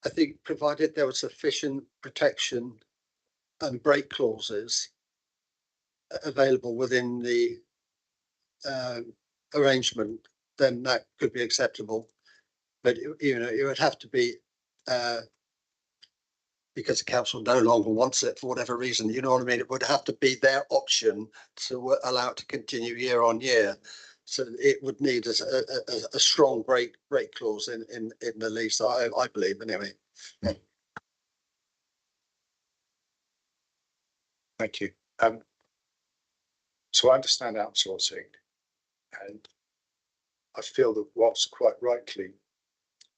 I think provided there was sufficient protection and break clauses available within the arrangement, then that could be acceptable. But it would have to be because the council no longer wants it for whatever reason. You know what I mean? It would have to be their option to allow it to continue year on year. So it would need a strong break clause in the lease, I believe, anyway. Thank you. So I understand outsourcing, and I feel that whilst quite rightly,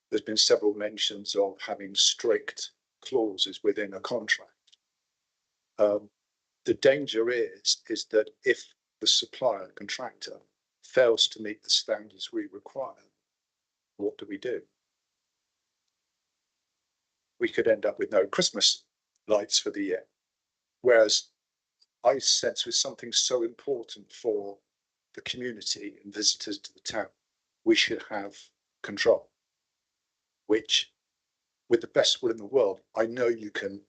there's been several mentions of having strict clauses within a contract. The danger is that if the supplier contractor fails to meet the standards we require, what do? We could end up with no Christmas lights for the year. Whereas I sense with something so important for the community and visitors to the town, we should have control, which with the best will in the world, I know you can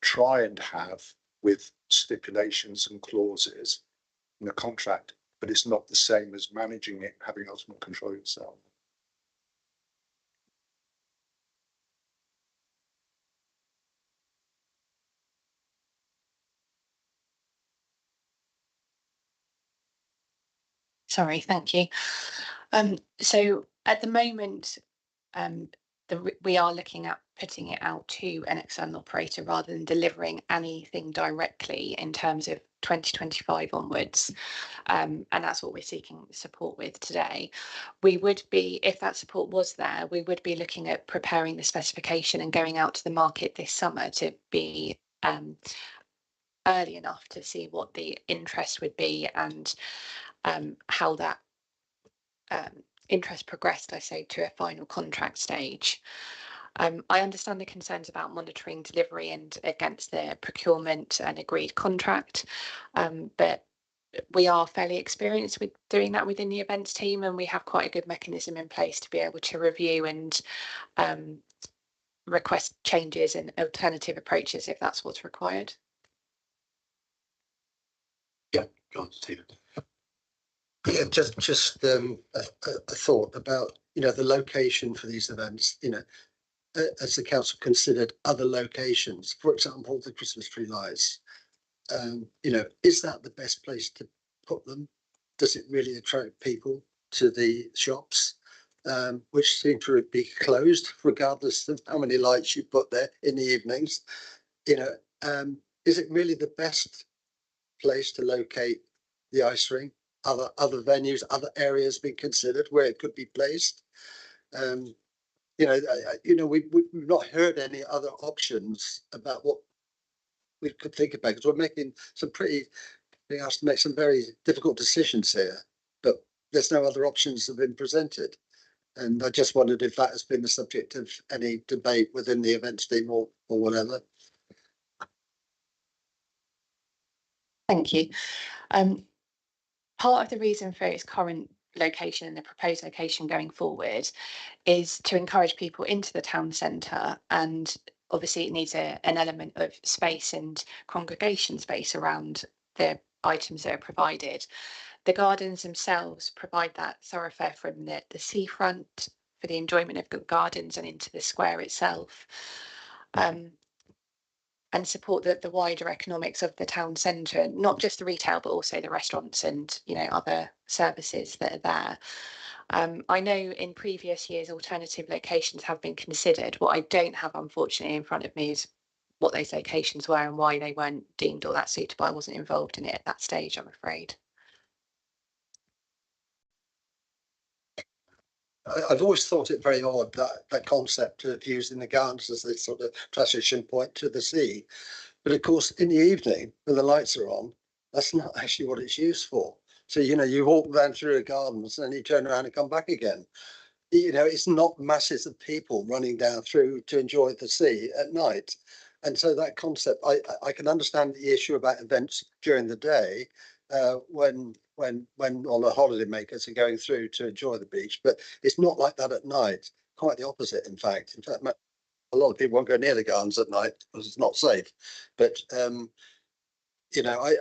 try and have with stipulations and clauses in a contract, but it's not the same as managing it, having ultimate control yourself. Sorry, thank you. So at the moment, we are looking at putting it out to an external operator rather than delivering anything directly in terms of 2025 onwards. And that's what we're seeking support with today. We would be, if that support was there, we would be looking at preparing the specification and going out to the market this summer to be early enough to see what the interest would be and how that interest progressed, I say, to a final contract stage. I understand the concerns about monitoring delivery and against the procurement and agreed contract, but we are fairly experienced with doing that within the events team, and we have quite a good mechanism in place to be able to review and request changes and alternative approaches if that's what's required. Yeah, go on, Stephen. Yeah, just a thought about, you know, the location for these events. You know, as the council considered other locations, for example, the Christmas tree lights. You know, is that the best place to put them? Does it really attract people to the shops, which seem to be closed regardless of how many lights you put there in the evenings? You know, is it really the best place to locate the ice rink? Other venues, other areas being considered where it could be placed? You know, we've not heard any other options about what we could think about, because we're making some being asked to make some very difficult decisions here, but there's no other options that have been presented. And I just wondered if that has been the subject of any debate within the events team or whatever. Thank you. Part of the reason for its current location and the proposed location going forward is to encourage people into the town centre, and obviously it needs an element of space and congregation space around the items that are provided. The gardens themselves provide that thoroughfare from the seafront for the enjoyment of good gardens and into the square itself. And support the wider economics of the town centre, not just the retail, but also the restaurants and, you know, other services that are there. I know in previous years alternative locations have been considered. What I don't have, unfortunately, in front of me is what those locations were and why they weren't deemed all that suitable. I wasn't involved in it at that stage, I'm afraid. I've always thought it very odd, that concept of using the gardens as this sort of transition point to the sea. But of course, in the evening, when the lights are on, that's not actually what it's used for. So, you know, you walk down through the gardens and then you turn around and come back again. You know, it's not masses of people running down through to enjoy the sea at night. And so that concept, I can understand the issue about events during the day, when all the holiday makers are going through to enjoy the beach, but it's not like that at night. Quite the opposite, in fact. In fact, a lot of people won't go near the gardens at night because it's not safe. But you know,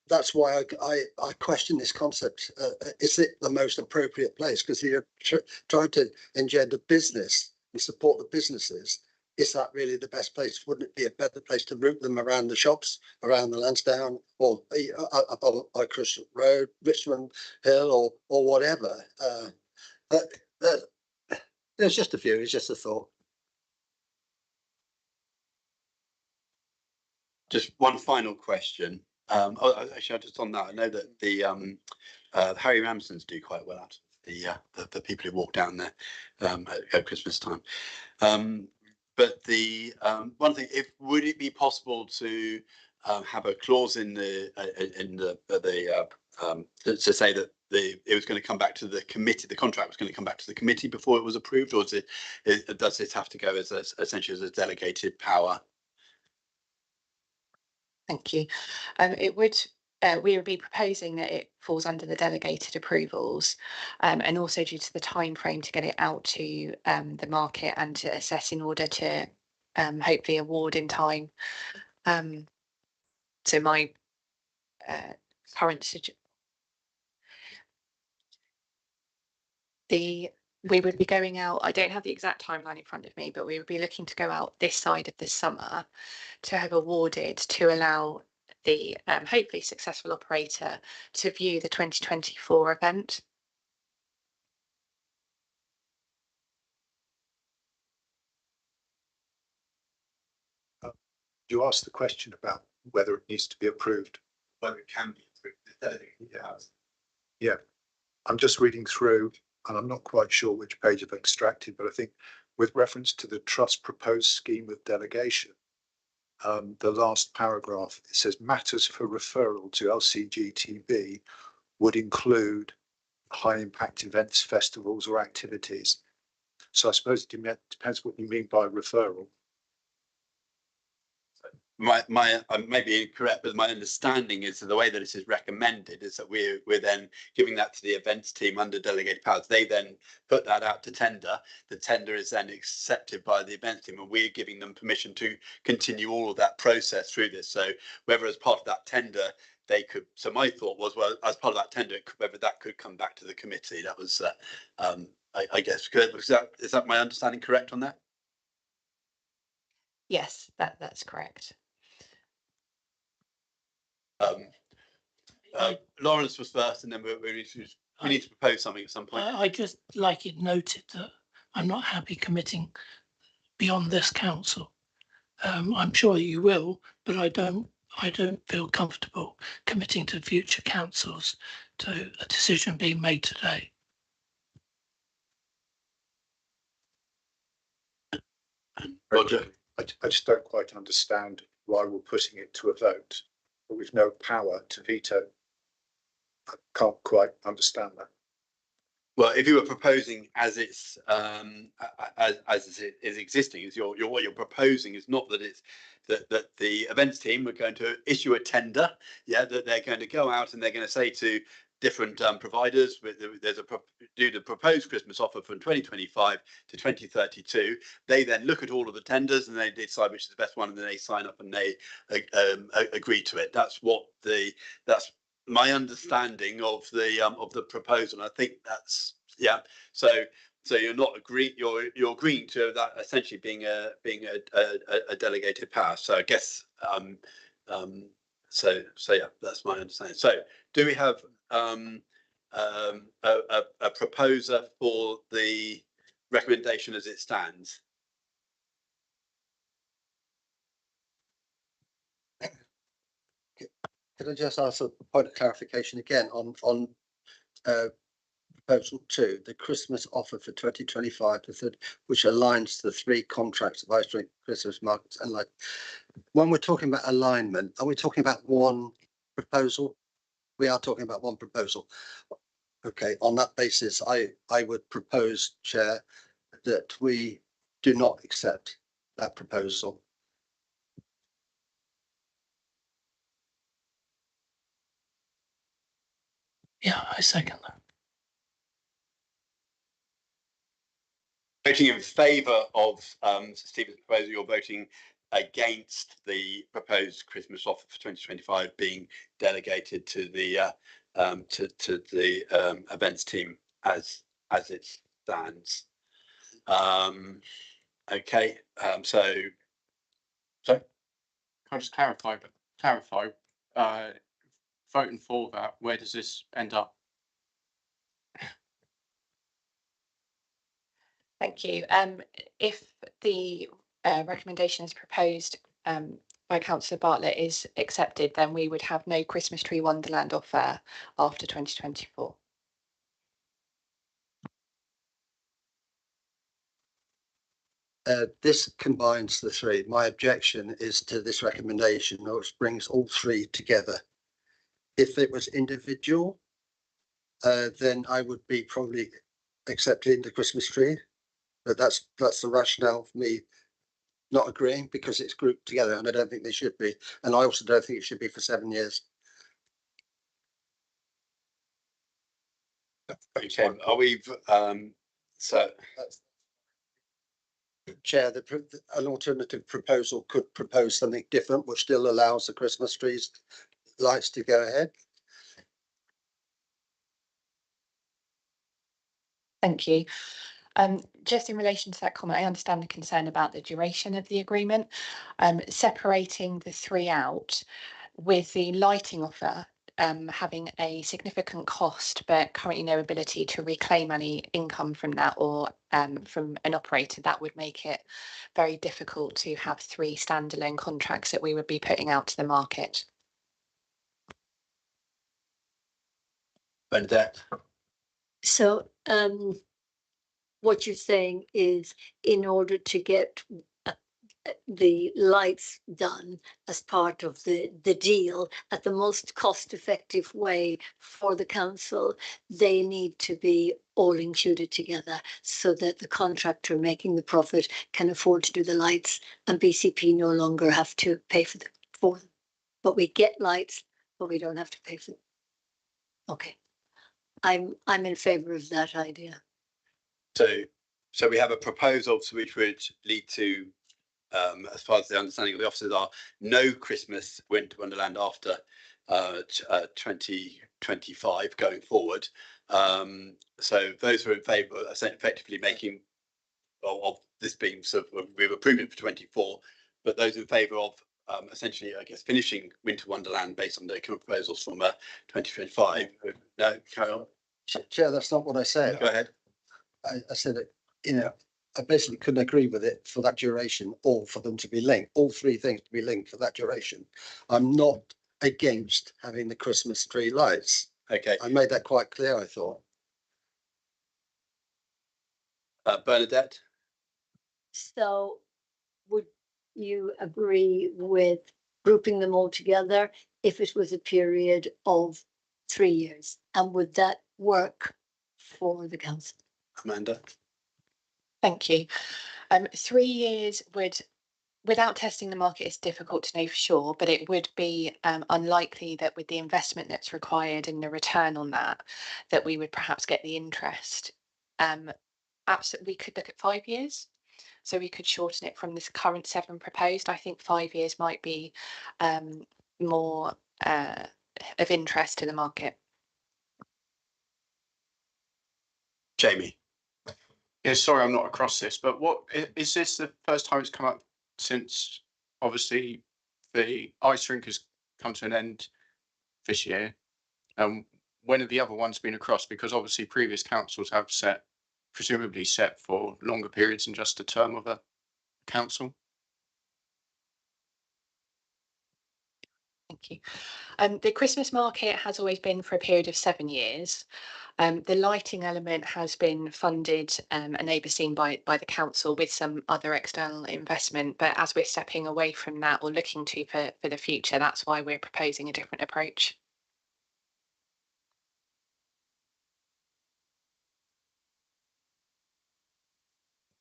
that's why I question this concept. Is it the most appropriate place? Because you're trying to engender business and support the businesses. Is that really the best place? Wouldn't it be a better place to route them around the shops, around the Lansdowne, or up Christian Road, Richmond Hill, or whatever? There's just a few. It's just a thought. Just one final question. Actually, just on that, I know that the Harry Ramsons do quite well out of the people who walk down there at Christmas time. But the one thing, would it be possible to have a clause in the to say that it was going to come back to the committee, the contract was going to come back to the committee before it was approved, or does it have to go as essentially as a delegated power? Thank you. It would. We would be proposing that it falls under the delegated approvals, and also due to the time frame to get it out to the market and to assess in order to hopefully award in time. So my current we would be going out. I don't have the exact timeline in front of me, but we would be looking to go out this side of the summer to have awarded to allow the hopefully successful operator to view the 2024 event. You asked the question about whether it needs to be approved. Whether it can be approved. Yeah, I'm just reading through, and I'm not quite sure which page I've extracted, but I think with reference to the trust proposed scheme of delegation, the last paragraph, it says matters for referral to LCGTB would include high impact events, festivals or activities. So I suppose it depends what you mean by referral. My I may be incorrect, but my understanding is that the way that it is recommended is that we're then giving that to the events team under delegated powers. They then put that out to tender. The tender is then accepted by the events team, and we're giving them permission to continue all of that process through this. So whether as part of that tender they could, so my thought was, well, as part of that tender, whether that could come back to the committee. That was I guess, is that my understanding correct on that? Yes, that's correct. Lawrence was first, and then we need to propose something at some point. I just like it noted that I'm not happy committing beyond this council. I'm sure you will, but I don't feel comfortable committing to future councils to a decision being made today. Roger. I just don't quite understand why we're putting it to a vote, but we've no power to veto. I can't quite understand that. Well, if you were proposing as it's as it is existing, is what you're proposing is not that it's that the events team are going to issue a tender, yeah, that they're going to go out and they're going to say to different providers, there's do the proposed Christmas offer from 2025 to 2032. They then look at all of the tenders and they decide which is the best one, and then they sign up and they agree to it. That's my understanding of the proposal. I think that's, yeah. So you're not you're agreeing to that essentially being a delegated power. So I guess so yeah, that's my understanding. So do we have a proposer for the recommendation as it stands? Could I just ask a point of clarification again on proposal 2, the Christmas offer for 2025 to 30, which aligns to the 3 contracts of ice rink, Christmas markets and like. When we're talking about alignment, are we talking about one proposal? We are talking about one proposal. Okay, on that basis, I would propose, Chair, that we do not accept that proposal. Yeah, I second that. Voting in favour of Stephen's proposal, you're voting against the proposed Christmas offer for 2025 being delegated to the events team as it stands. Okay, so can I just clarify? Voting for that, where does this end up? Thank you. If the recommendation as proposed by Councillor Bartlett is accepted, then we would have no Christmas tree Wonderland offer after 2024. This combines the 3. My objection is to this recommendation, which brings all 3 together. If it was individual, then I would be probably accepting the Christmas tree. But that's the rationale for me not agreeing, because it's grouped together and I don't think they should be. And I also don't think it should be for 7 years. okay, are we so Chair, an alternative proposal could propose something different, which still allows the Christmas trees lights to go ahead. Thank you. Just in relation to that comment, I understand the concern about the duration of the agreement. Separating the 3 out, with the lighting offer having a significant cost, but currently no ability to reclaim any income from that or from an operator, that would make it very difficult to have 3 standalone contracts that we would be putting out to the market. Bernadette? So what you're saying is, in order to get the lights done as part of the deal at the most cost-effective way for the council, they need to be all included together so that the contractor making the profit can afford to do the lights and BCP no longer have to pay for them. But we get lights, but we don't have to pay for them. Okay. I'm in favour of that idea. So we have a proposal which would lead to, as far as the understanding of the officers are, no Christmas Winter Wonderland after 2025 going forward. So those who are in favour are effectively making of this being sort of, we've approved it for 24, but those in favour of essentially, I guess, finishing Winter Wonderland based on the proposals from 2025. No, carry on. Chair, that's not what I said. Go ahead. I said that, you know, I basically couldn't agree with it for that duration or for them to be linked, all three things to be linked for that duration. I'm not against having the Christmas tree lights. Okay. I made that quite clear, I thought. Bernadette? So would you agree with grouping them all together if it was a period of 3 years? And would that work for the council? Amanda? Thank you. 3 years would, without testing the market, it's difficult to know for sure, but it would be unlikely that with the investment that's required and the return on that, that we would perhaps get the interest. Absolutely, we could look at 5 years. So we could shorten it from this current 7 proposed. I think 5 years might be more of interest to the market. Jamie? Yeah, sorry, I'm not across this, but what is this the first time it's come up since obviously the ice rink has come to an end this year? When have the other ones been across? Because obviously previous councils have presumably set for longer periods than just a term of a council. Thank you. The Christmas market has always been for a period of 7 years. The lighting element has been funded and overseen by the council with some other external investment. But as we're stepping away from that or looking to for the future, that's why we're proposing a different approach.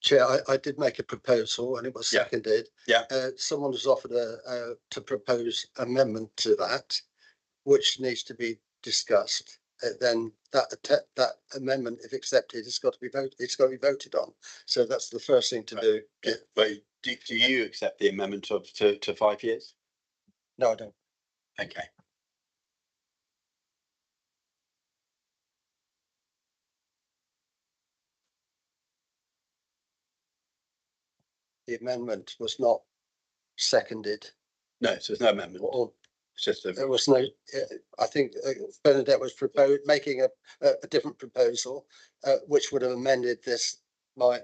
Chair, I did make a proposal and it was Yeah. seconded. Yeah. Someone has offered to propose amendment to that, which needs to be discussed. Then that amendment, if accepted, it's got to be voted. It's got to be voted on. So that's the first thing to do. Yeah. But do you accept the amendment of to 5 years? No, I don't. Okay. The amendment was not seconded. No, so there's no amendment. Or It's just there was no. I think Bernadette was making a different proposal, which would have amended this my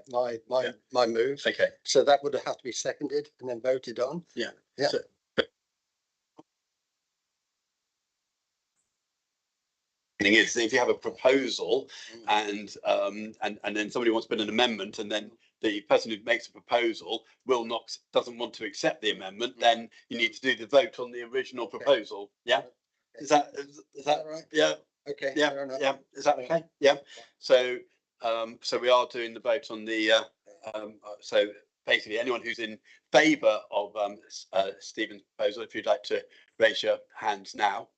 move. okay. So that would have had to be seconded and then voted on. Yeah. Yeah. So, thing is, if you have a proposal and then somebody wants to put an amendment, and then the person who makes a proposal doesn't want to accept the amendment, then you need to do the vote on the original proposal. Yeah. Is that right? Yeah. Okay. Yeah. Yeah. Is that okay? Yeah. So so we are doing the vote on the so basically anyone who's in favour of Stephen's proposal, if you'd like to raise your hands now.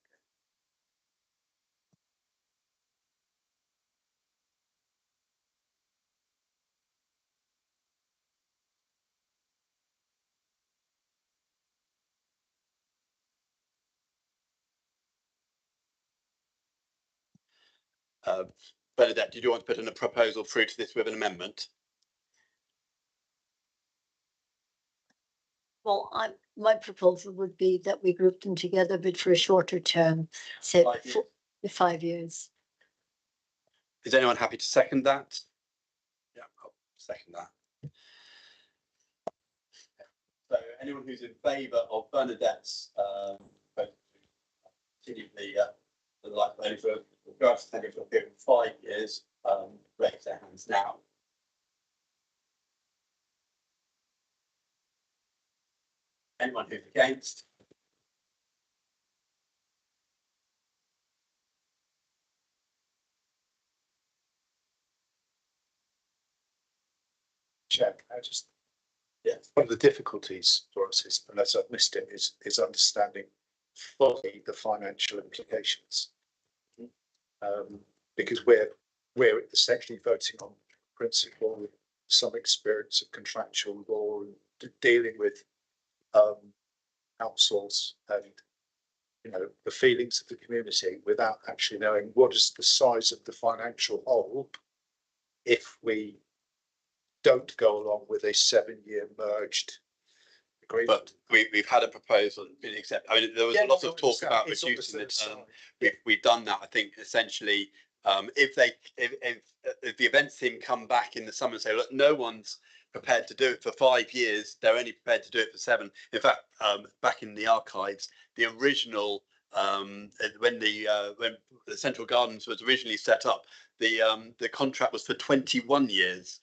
Bernadette, did you want to put in a proposal through to this with an amendment? Well, my proposal would be that we group them together, but for a shorter term, say 5 years. Is anyone happy to second that? Yeah, I'll second that. So anyone who's in favour of Bernadette's continue the light only for regards to for a period of 5 years, raise their hands now. Anyone who's against? Chair, one of the difficulties for us is, unless I've missed it, is understanding fully the financial implications. Because we're essentially voting on principle, some experience of contractual law, and dealing with outsource and the feelings of the community without actually knowing what is the size of the financial hole if we don't go along with a 7-year merged agreement. But we've had a proposal been accepted. I mean, there was a lot of talk about reducing the term. We've done that. I think essentially, if the events team come back in the summer and say, look, no one's prepared to do it for 5 years, they're only prepared to do it for 7. In fact, back in the archives, the original when the Central Gardens was originally set up, the contract was for 21 years,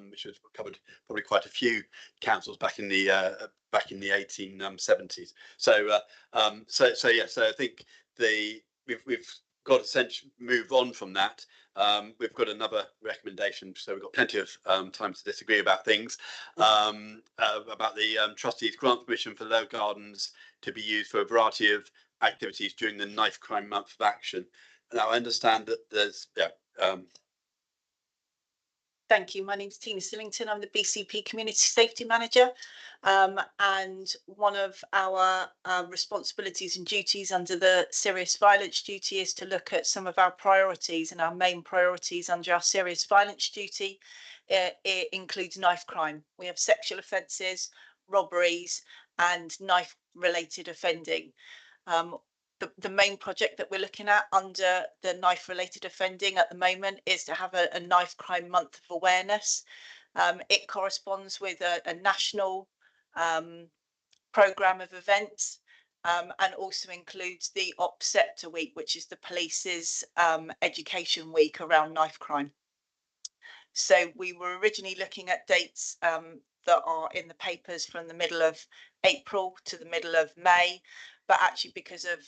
which was covered probably quite a few councils back in the 1870s. So I think we've got to essentially move on from that. We've got another recommendation, so we've got plenty of time to disagree about things. About the trustees grant permission for Low Gardens to be used for a variety of activities during the Knife Crime Month of Action. Now I understand that there's Thank you. My name's Tina Sillington. I'm the BCP Community Safety Manager. And one of our responsibilities and duties under the serious violence duty is to look at some of our priorities, and our main priorities under our serious violence duty it includes knife crime. We have sexual offences, robberies and knife related offending. The main project that we're looking at under the knife related offending at the moment is to have a knife crime month of awareness. It corresponds with a national programme of events and also includes the OPSEPTA week, which is the police's education week around knife crime. So we were originally looking at dates that are in the papers from the middle of April to the middle of May. But actually, because of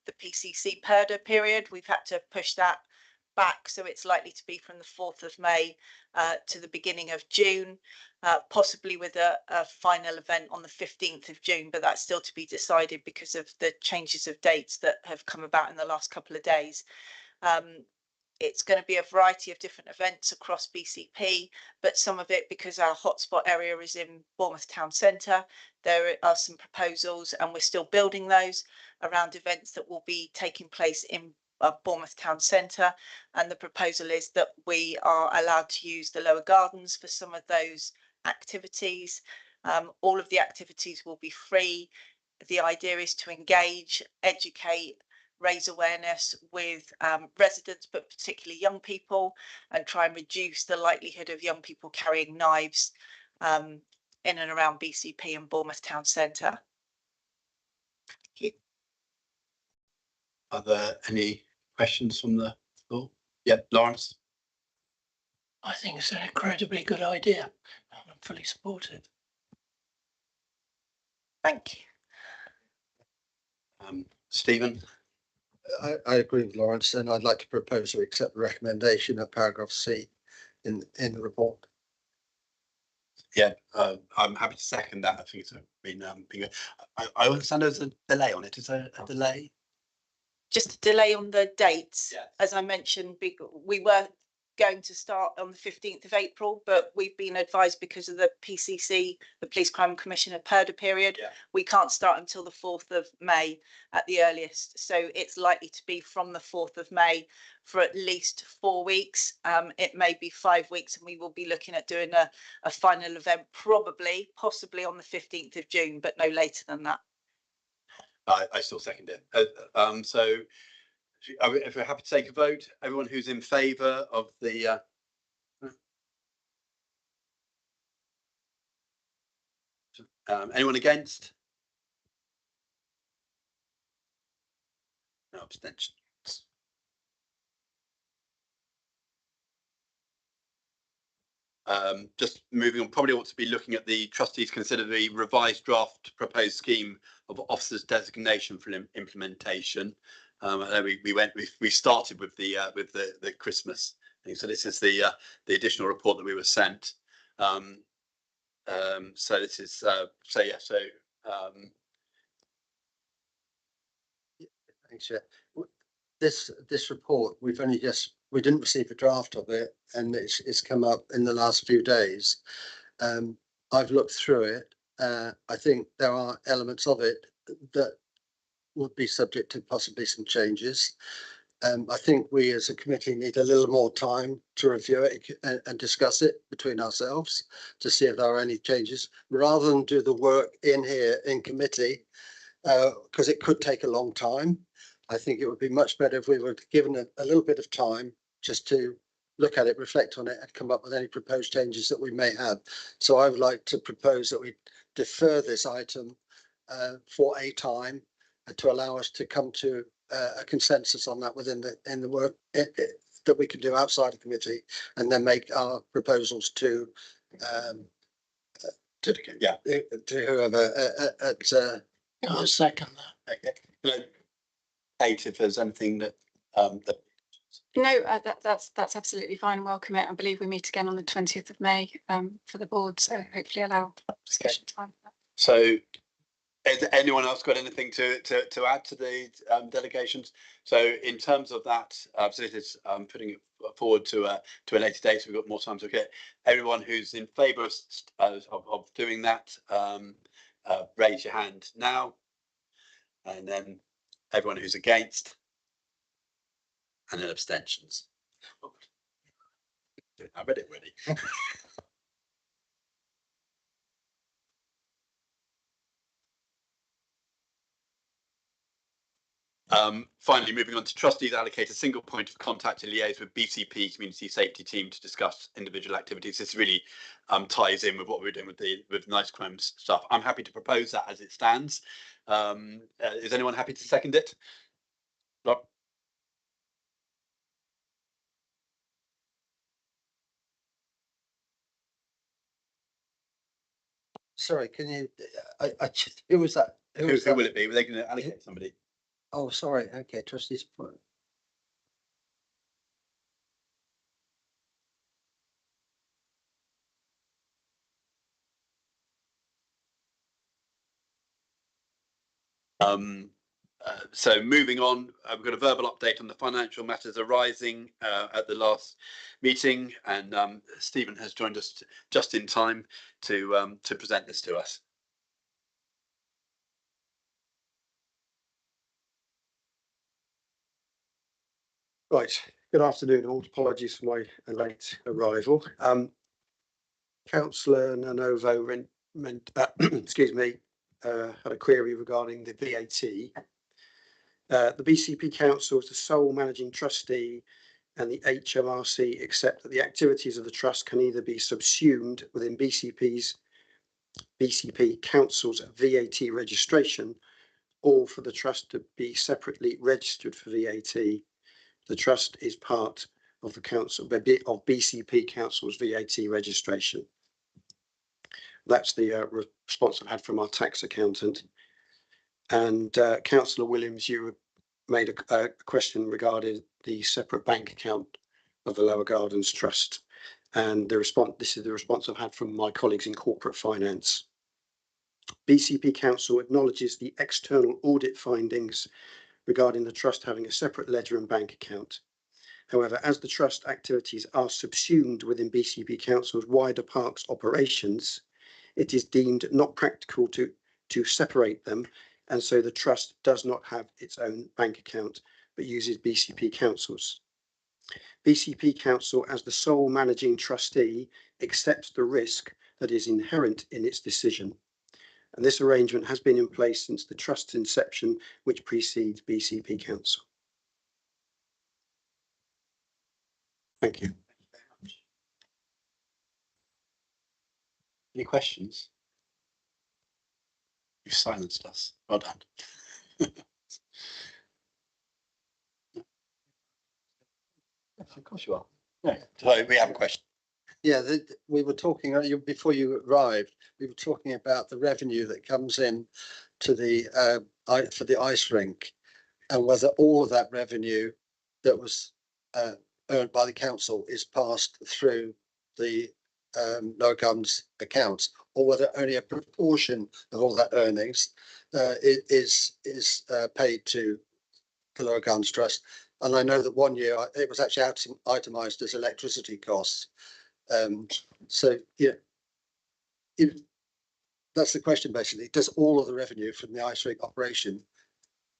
the PCC PERDA period, we've had to push that back. So it's likely to be from the 4th of May to the beginning of June, possibly with a final event on the 15th of June. But that's still to be decided because of the changes of dates that have come about in the last couple of days. It's going to be a variety of different events across BCP, but some of it, because our hotspot area is in Bournemouth Town Centre, there are some proposals, and we're still building those, around events that will be taking place in Bournemouth Town Centre. And the proposal is that we are allowed to use the lower gardens for some of those activities. All of the activities will be free. The idea is to engage, educate, raise awareness with residents, but particularly young people, and try and reduce the likelihood of young people carrying knives in and around BCP and Bournemouth Town Centre. Thank you. Are there any questions from the floor? Yeah, Lawrence. I think it's an incredibly good idea, and I'm fully supportive. Thank you. Stephen? I agree with Lawrence, and I'd like to propose to accept the recommendation of paragraph C in the report. Yeah, I'm happy to second that. I think it's been good. I understand there's a delay on it. Is there a delay? Just a delay on the dates. Yes. As I mentioned, we were going to start on the 15th of April, but we've been advised because of the PCC, the Police Crime Commissioner PERDA period, we can't start until the 4th of May at the earliest. So it's likely to be from the 4th of May for at least 4 weeks. It may be 5 weeks, and we will be looking at doing a final event, possibly on the 15th of June, but no later than that. I still second it. So if we're happy to take a vote, everyone who's in favour of the anyone against? No abstentions. just moving on, probably ought to be looking at the trustees consider the revised draft proposed scheme of officers designation for implementation. I know we started with the Christmas thing, so this is the additional report that we were sent. So this is Thanks, Chair. This report, we didn't receive a draft of it, and it's come up in the last few days. I've looked through it. I think there are elements of it that would be subject to possibly some changes. I think we as a committee need a little more time to review it and discuss it between ourselves to see if there are any changes, rather than do the work in here in committee, because it could take a long time. I think it would be much better if we were given a little bit of time just to look at it, reflect on it, and come up with any proposed changes that we may have. So I would like to propose that we defer this item for a time to allow us to come to a consensus on that within the work that we can do outside the committee, and then make our proposals to whoever I'll second that. okay. Kate, if there's anything that No, that's absolutely fine. Welcome it. I believe we meet again on the 20th of May for the board, so hopefully allow discussion time. So has anyone else got anything to add to the delegations? So in terms of that, so it is putting it forward to a later date, so we've got more time to get everyone who's in favour of doing that. Raise your hand now, and then everyone who's against, and then abstentions. I read it already. Finally, moving on to trustees allocate a single point of contact to liaise with BCP community safety team to discuss individual activities. This really ties in with what we're doing with nice crimes stuff. I'm happy to propose that as it stands. Is anyone happy to second it? Rob? sorry, can you? Who was that? Who will it be? Were they going to allocate somebody? Oh, sorry. Okay, trustees. So moving on, we've got a verbal update on the financial matters arising at the last meeting, and Stephen has joined us just in time to present this to us. Right, good afternoon all. Apologies for my late arrival. Councillor Nanovo excuse me, had a query regarding the VAT. The BCP Council is the sole managing trustee, and the HMRC accept that the activities of the trust can either be subsumed within BCP Council's VAT registration, or for the trust to be separately registered for VAT. The trust is part of the council of BCP Council's VAT registration. That's the response I've had from our tax accountant. And Councillor Williams, you made a question regarding the separate bank account of the Lower Gardens Trust, and this is the response I've had from my colleagues in corporate finance. BCP Council acknowledges the external audit findings regarding the trust having a separate ledger and bank account. However, as the trust activities are subsumed within BCP Council's wider parks operations, it is deemed not practical to separate them, and so the trust does not have its own bank account, but uses BCP Council's. BCP Council, as the sole managing trustee, accepts the risk that is inherent in its decision. And this arrangement has been in place since the trust's inception, which precedes BCP Council. Thank you. Any questions? You've silenced us. Well done. Of course you are. No, so we have a question. Yeah, we were talking before you arrived. We were talking about the revenue that comes in to the for the ice rink, and whether all of that revenue that was earned by the council is passed through the Lower Gardens accounts, or whether only a proportion of all that earnings is paid to the Lower Gardens Trust. And I know that one year it was actually itemised as electricity costs. So yeah, that's the question basically. Does all of the revenue from the ice rink operation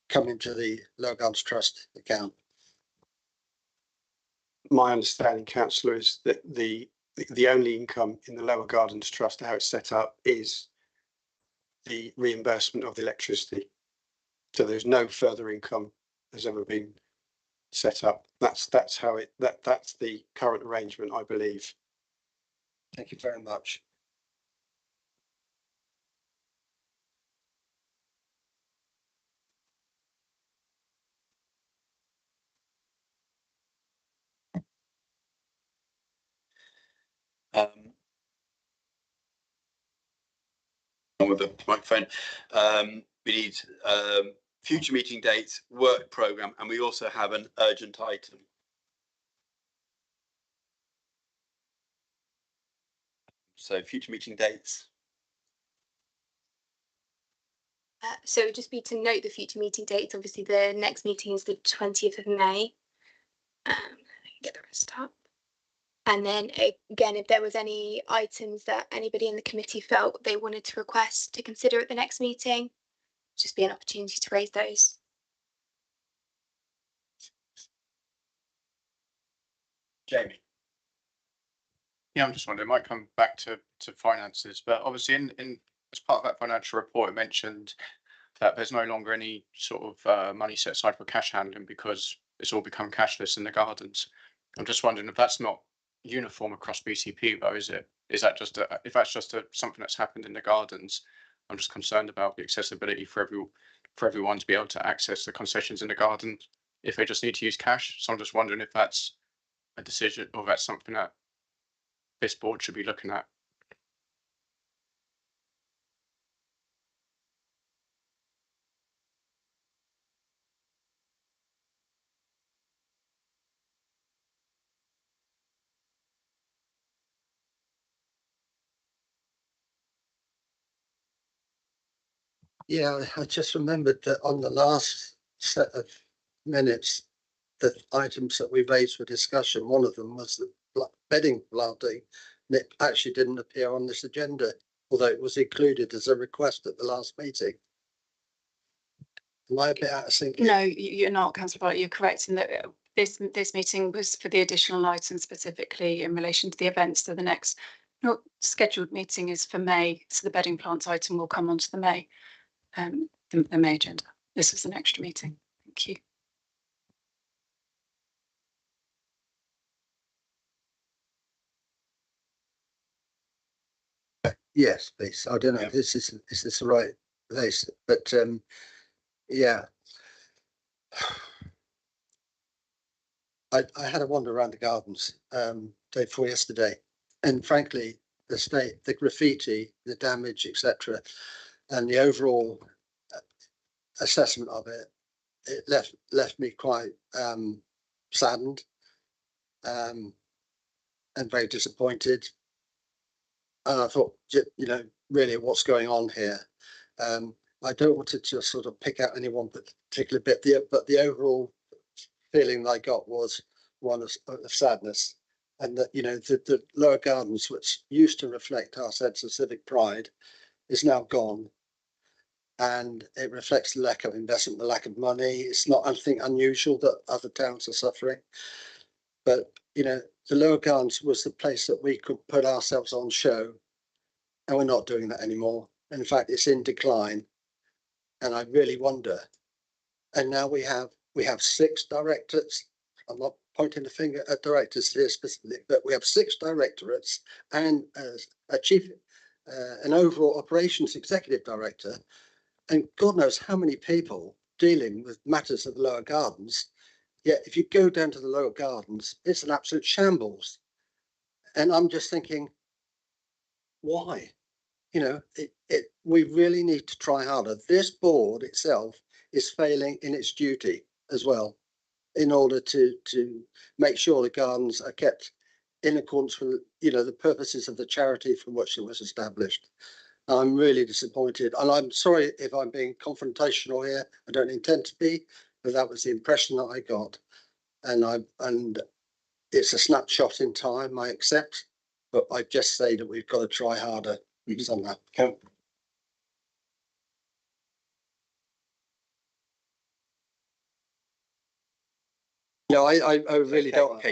come into the Lower Gardens Trust account? My understanding, councillor, is that the only income in the Lower Gardens Trust, how it's set up, is the reimbursement of the electricity. So there's no further income has ever been set up. That's how that's the current arrangement, I believe. Thank you very much. On with the microphone. We need future meeting dates, work programme, and we also have an urgent item. So future meeting dates. So it would just be to note the future meeting dates. Obviously, the next meeting is the 20th of May. Get the rest up. And then again, if there was any items that anybody in the committee felt they wanted to request to consider at the next meeting, just be an opportunity to raise those. Jamie. Yeah, I'm just wondering, it might come back to finances, but obviously in as part of that financial report, it mentioned that there's no longer any sort of money set aside for cash handling because it's all become cashless in the gardens. I'm just wondering if that's not uniform across BCP though, is it? Is that just if that's just something that's happened in the gardens? I'm just concerned about the accessibility for everyone to be able to access the concessions in the garden if they just need to use cash. So I'm just wondering if that's a decision or that's something that this board should be looking at. Yeah, I just remembered that on the last set of minutes, the items that we raised for discussion, one of them was the bedding planting, and it actually didn't appear on this agenda, although it was included as a request at the last meeting. Am I a bit out of sync? No, you're not, Councillor Bartlett. You're correct in that this meeting was for the additional items specifically in relation to the events. So the next not scheduled meeting is for May. So the bedding plants item will come onto the May May agenda. This is an extra meeting. Thank you. Yes, please. I don't know if is this the right place, but yeah. I had a wander around the gardens day before yesterday, and frankly, the state, the graffiti, the damage, etc., and the overall assessment of it, it left me quite saddened and very disappointed. And I thought, you know, really, what's going on here? I don't want to just sort of pick out any one particular bit, but the overall feeling that I got was one of sadness, and that, you know, the Lower Gardens, which used to reflect our sense of civic pride, is now gone, and it reflects the lack of investment, the lack of money. It's not, I think, unusual that other towns are suffering, but you know, the Lower Gardens was the place that we could put ourselves on show, and we're not doing that anymore. In fact, it's in decline, and I really wonder. And now we have 6 directorates. I'm not pointing the finger at directors here specifically, but we have 6 directorates and a chief, an overall operations executive director, and God knows how many people dealing with matters of the Lower Gardens. Yet if you go down to the Lower Gardens, it's an absolute shambles. And I'm just thinking, why? You know, we really need to try harder. This board itself is failing in its duty as well, in order to make sure the gardens are kept in accordance with, you know, the purposes of the charity from which it was established. I'm really disappointed, and I'm sorry if I'm being confrontational here. I don't intend to be, but that was the impression that I got. And it's a snapshot in time, I accept, but I just say that we've got to try harder somehow. No, I really don't.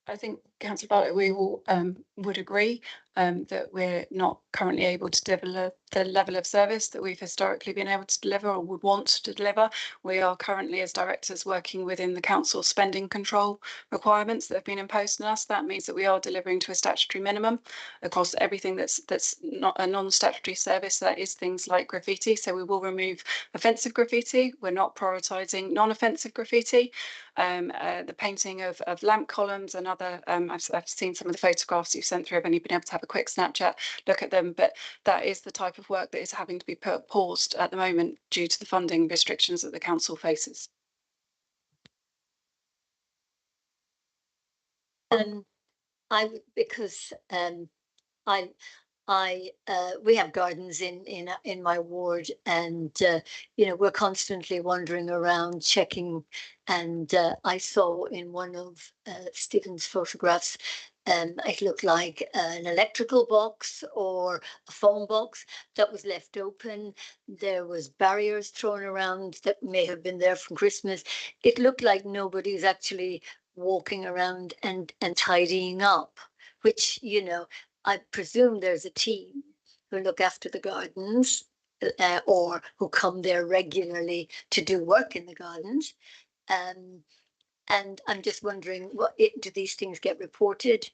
I think, Councillor Bartlett, we all would agree that we're not currently able to deliver the level of service that we've historically been able to deliver or would want to deliver. We are currently, as directors, working within the council spending control requirements that have been imposed on us. That means that we are delivering to a statutory minimum across everything that's not a non-statutory service. That is things like graffiti. So we will remove offensive graffiti. We're not prioritising non-offensive graffiti. The painting of lamp columns and other, I've seen some of the photographs you've sent through. I've only been able to have a quick Snapchat look at them, but that is the type of work that is having to be paused at the moment due to the funding restrictions that the council faces. Because we have gardens in my ward, and you know, we're constantly wandering around checking, and I saw in one of Stephen's photographs, it looked like an electrical box or a phone box that was left open. There was barriers thrown around that may have been there from Christmas. It looked like nobody's actually walking around and tidying up, which, you know, I presume there's a team who look after the gardens or who come there regularly to do work in the gardens. And I'm just wondering, do these things get reported?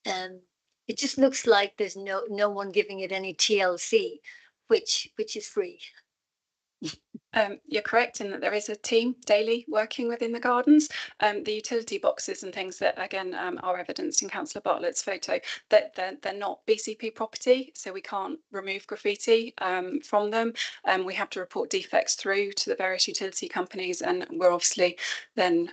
It just looks like there's no one giving it any TLC, which is free. You're correct in that there is a team daily working within the gardens. The utility boxes and things that, again, are evidenced in Councillor Bartlett's photo, that they're not BCP property, so we can't remove graffiti from them. We have to report defects through to the various utility companies, and we're obviously then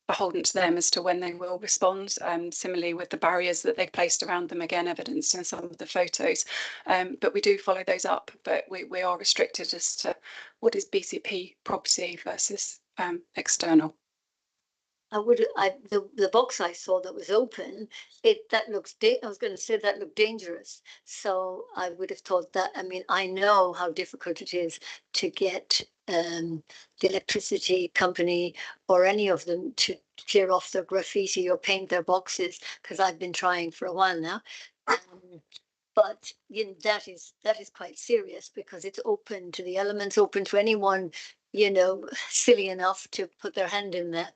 beholden to them as to when they will respond. Similarly with the barriers that they've placed around them, again evidenced in some of the photos. But we do follow those up, but we are restricted as to what is BCP property versus external. The box I saw that was open, that looks, I was going to say that looked dangerous. So I would have thought that, I mean, I know how difficult it is to get the electricity company or any of them to clear off their graffiti or paint their boxes, because I've been trying for a while now. But you know, that is quite serious, because it's open to the elements, open to anyone, you know, silly enough to put their hand in there.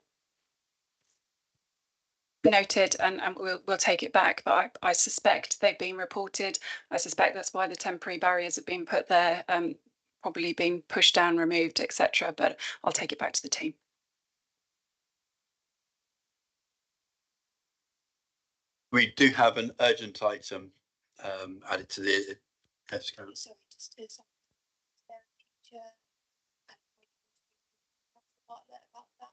Noted, and we'll take it back, but I suspect they've been reported. I suspect that's why the temporary barriers have been put there, probably been pushed down, removed, etc. But I'll take it back to the team. We do have an urgent item added to the Sorry, just is there a picture about that?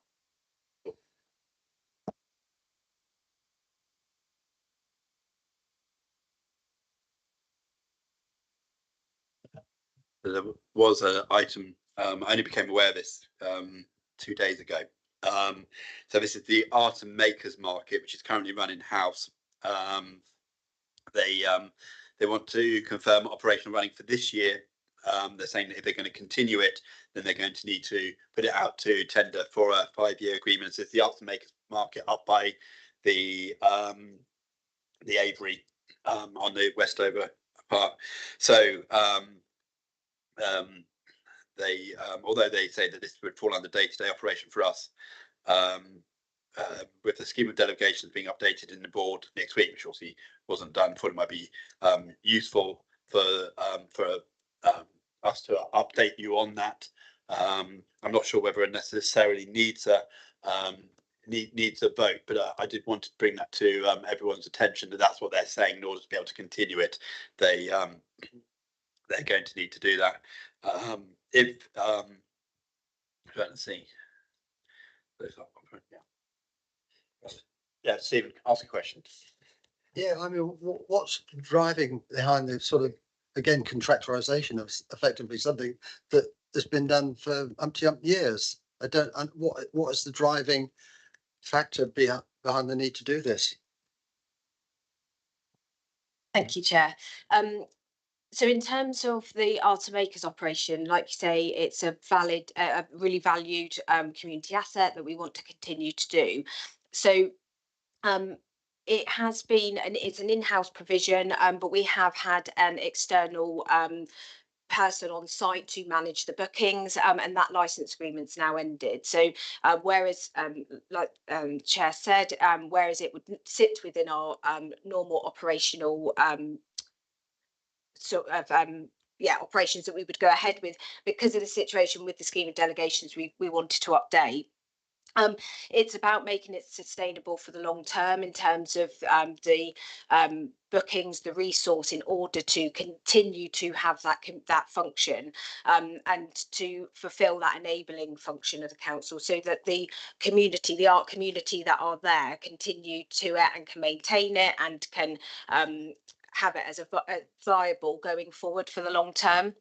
There was an item, I only became aware of this 2 days ago. So this is the Art and Makers Market, which is currently run in-house. They want to confirm operational running for this year. They're saying that if they're going to continue it, then they're going to need to put it out to tender for a 5-year agreement. So it's the Art and Makers Market up by the Avery on the Westover Park. So they, although they say that this would fall under day-to-day operation for us, with the scheme of delegations being updated in the board next week, which obviously wasn't done, thought it might be useful for us to update you on that. I'm not sure whether it necessarily needs a needs a vote, but I did want to bring that to everyone's attention, that that's what they're saying. In order to be able to continue it, they're going to need to do that. Let's see. Yeah, Stephen, ask a question. Yeah, I mean, what's driving behind the sort of, again, contractualization of effectively something that has been done for umpty years? What is the driving factor behind the need to do this? Thank you, Chair. So in terms of the Art Makers operation, like you say, it's a valid, a really valued community asset that we want to continue to do. So it has been, and it's an in-house provision, but we have had an external person on site to manage the bookings, and that license agreement's now ended. So whereas like Chair said, whereas it would sit within our normal operational sort of operations that we would go ahead with, because of the situation with the scheme of delegations, we wanted to update. It's about making it sustainable for the long term in terms of the bookings, the resource, in order to continue to have that function, and to fulfil that enabling function of the council, so that the community, the art community that are there, continue to and can maintain it and can have it as a viable going forward for the long term.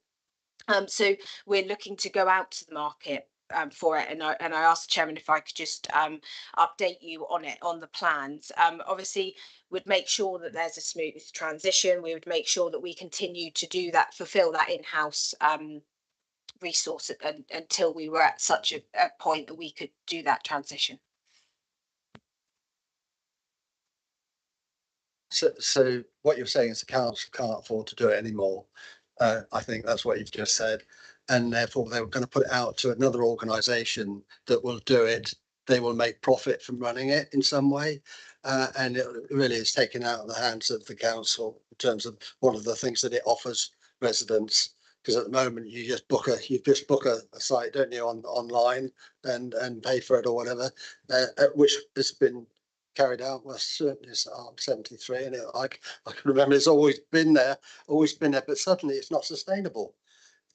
So we're looking to go out to the market for it, and I asked the chairman if I could just update you on it, on the plans. Obviously would make sure that there's a smooth transition. We would make sure that we continue to do that, fulfill that in-house resource until we were at such a point that we could do that transition. So what you're saying is the council can't afford to do it anymore. I think that's what you've just said. And therefore they were going to put it out to another organisation that will do it. They will make profit from running it in some way. And it really is taken out of the hands of the council in terms of one of the things that it offers residents. Because at the moment you just book a site, don't you, online and pay for it or whatever, which has been carried out. Well, certainly it's 73, and I can remember it's always been there, but suddenly it's not sustainable.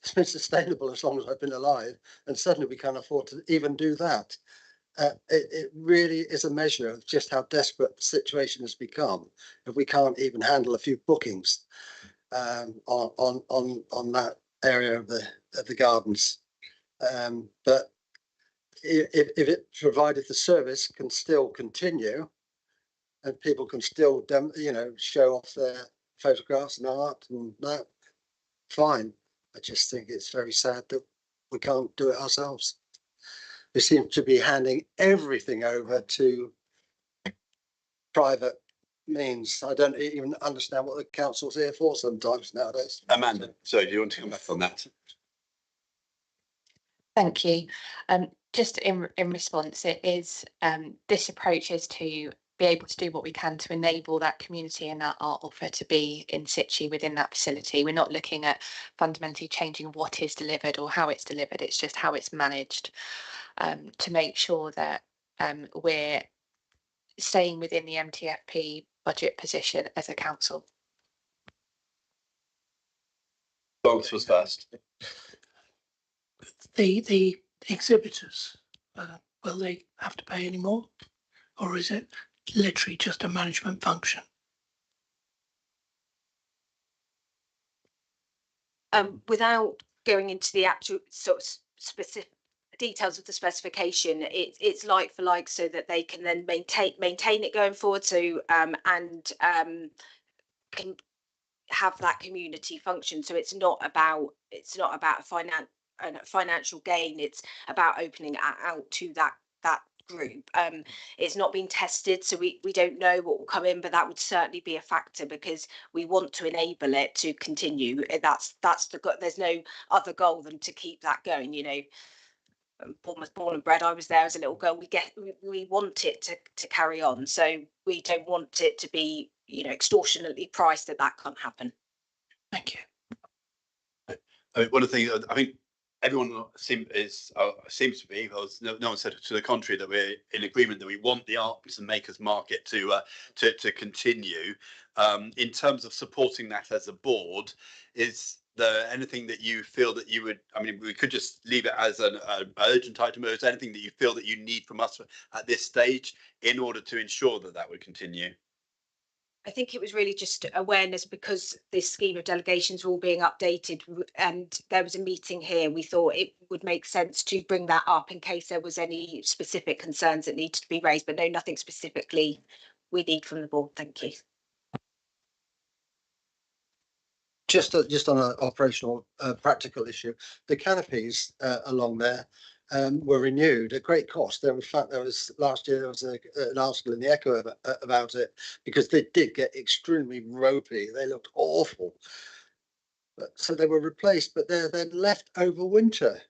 It's been sustainable as long as I've been alive, and suddenly we can't afford to even do that. It really is a measure of just how desperate the situation has become if we can't even handle a few bookings on that area of the gardens. But if it provided the service can still continue and people can still show off their photographs and art and that, fine. I just think it's very sad that we can't do it ourselves. We seem to be handing everything over to private means. I don't even understand what the council's here for sometimes nowadays. Amanda, so do you want to come back on that? Thank you. Just in response, it is this approach is to be able to do what we can to enable that community and that art offer to be in situ within that facility. We're not looking at fundamentally changing what is delivered or how it's delivered. It's just how it's managed, to make sure that we're staying within the MTFP budget position as a council. Lawrence was first. The exhibitors, will they have to pay any more, or is it literally just a management function? Without going into the actual sort of specific details of the specification, it's like for like, so that they can then maintain it going forward. So and can have that community function. So it's not about a financial gain. It's about opening out to that group. It's not been tested, so we don't know what will come in, but that would certainly be a factor, because we want to enable it to continue. That's there's no other goal than to keep that going. Born and bred, I was there as a little girl. We want it to carry on, so we don't want it to be extortionately priced that can't happen. Thank you. I mean, one of the things I think everyone seems to be, because no one said to the contrary, that we're in agreement that we want the arts and makers market to continue. In terms of supporting that as a board, is there anything that you feel that you would, I mean, we could just leave it as an urgent item, or is there anything that you feel that you need from us at this stage in order to ensure that that would continue? I think it was really just awareness, because this scheme of delegations were all being updated, and there was a meeting here. We thought it would make sense to bring that up in case there was any specific concerns that needed to be raised, but no, nothing specifically we need from the board. Thank you. Just on an operational practical issue, the canopies along there were renewed at great cost. In fact, there was last year there was an article in the Echo about it, because they did get extremely ropey. They looked awful. So they were replaced, but they're then left over winter.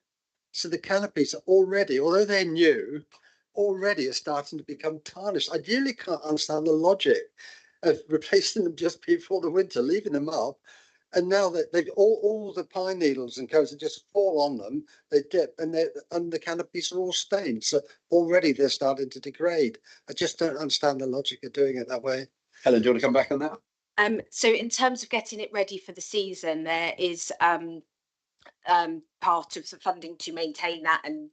So the canopies are already, although they're new, already are starting to become tarnished. I really can't understand the logic of replacing them just before the winter, leaving them up. And now that they've all the pine needles and cones that just fall on them, they dip, and the canopies are all stained. So already they're starting to degrade. I just don't understand the logic of doing it that way. Helen, do you want to come back on that? So in terms of getting it ready for the season, there is part of the funding to maintain that and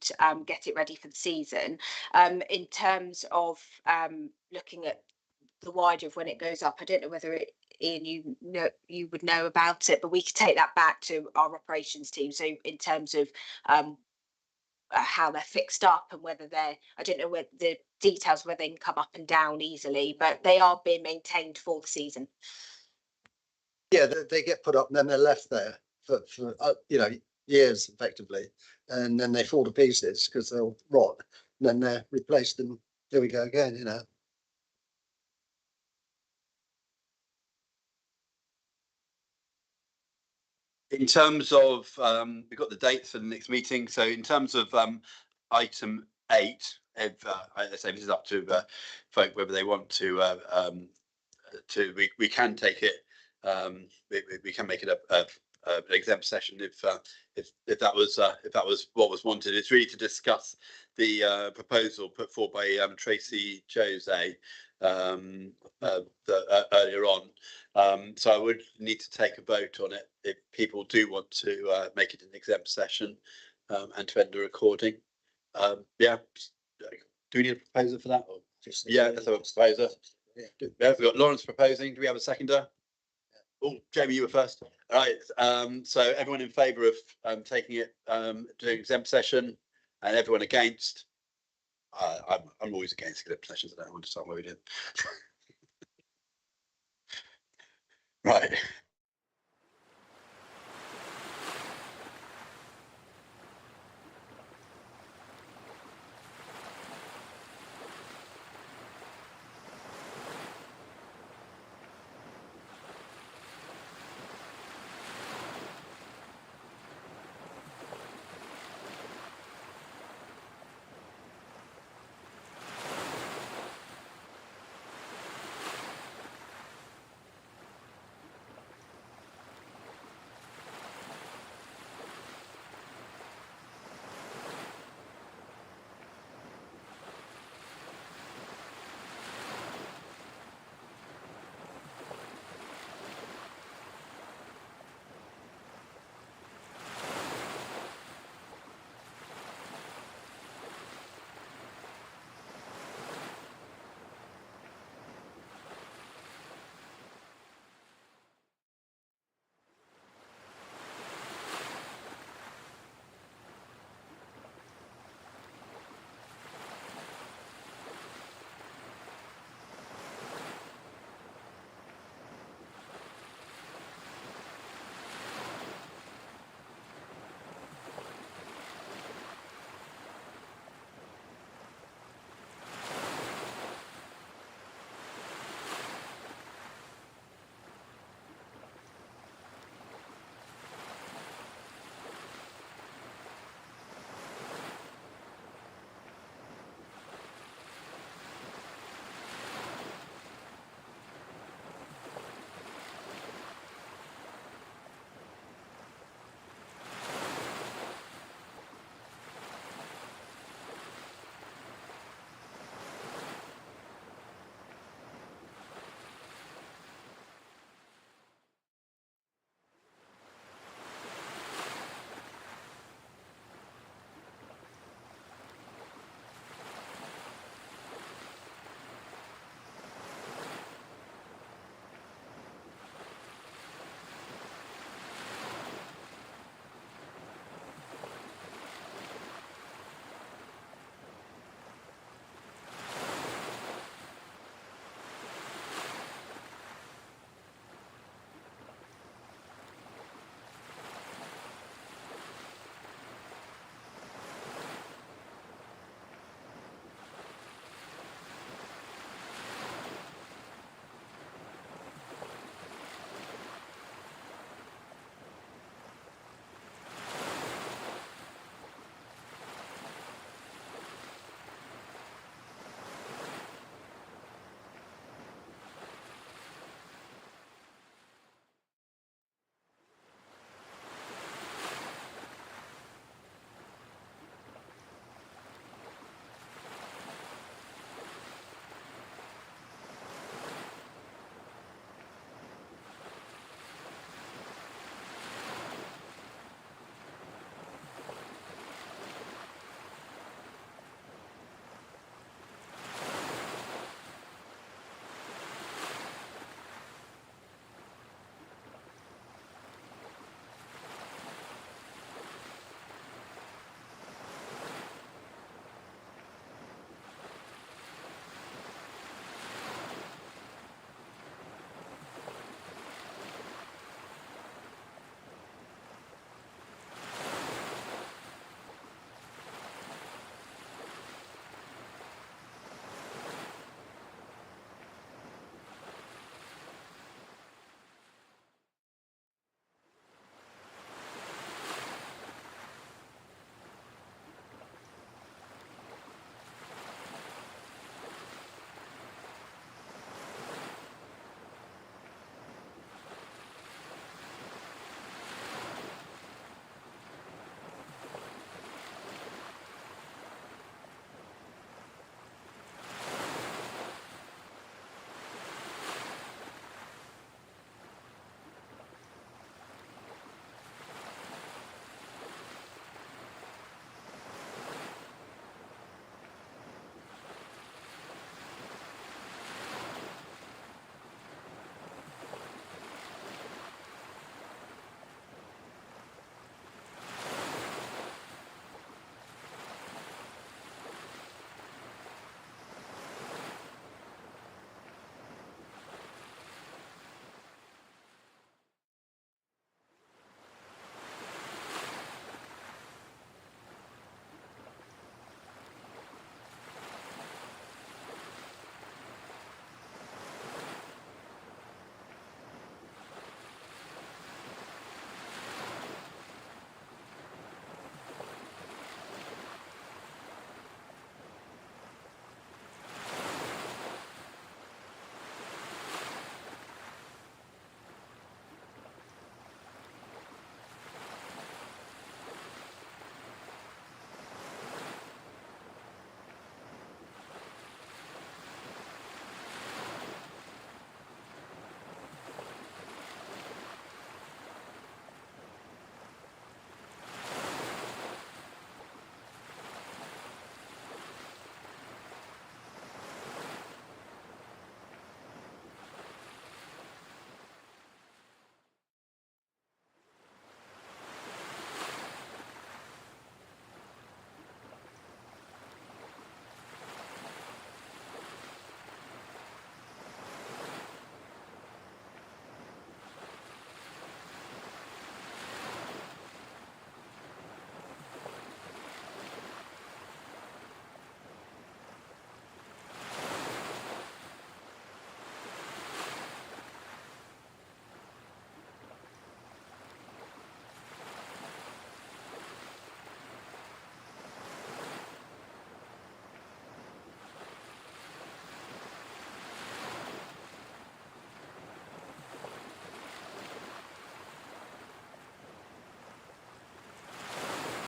get it ready for the season. In terms of looking at the wider of when it goes up, I don't know whether Ian, you would know about it, but we could take that back to our operations team. So in terms of how they're fixed up and whether I don't know where the details, whether they can come up and down easily, but they are being maintained for the season. Yeah, they get put up and then they're left there for years effectively, and then they fall to pieces because they'll rot, and then they're replaced, and here we go again. In terms of, we've got the dates for the next meeting. So in terms of item 8, if I say this is up to folk whether they want to we can take it. We can make it an exempt session if that was what was wanted. It's really to discuss the proposal put forward by Tracy Jose earlier on. So I would need to take a vote on it if people do want to make it an exempt session and to end the recording. Yeah, do we need a proposer for that? Or yeah, let's have a proposer. Yeah, we've got Lawrence proposing. Do we have a seconder? Oh, Jamie, you were first. All right. So everyone in favour of taking it doing exempt session, and everyone against? I'm always against exempt sessions. I don't want to start where we did. Right.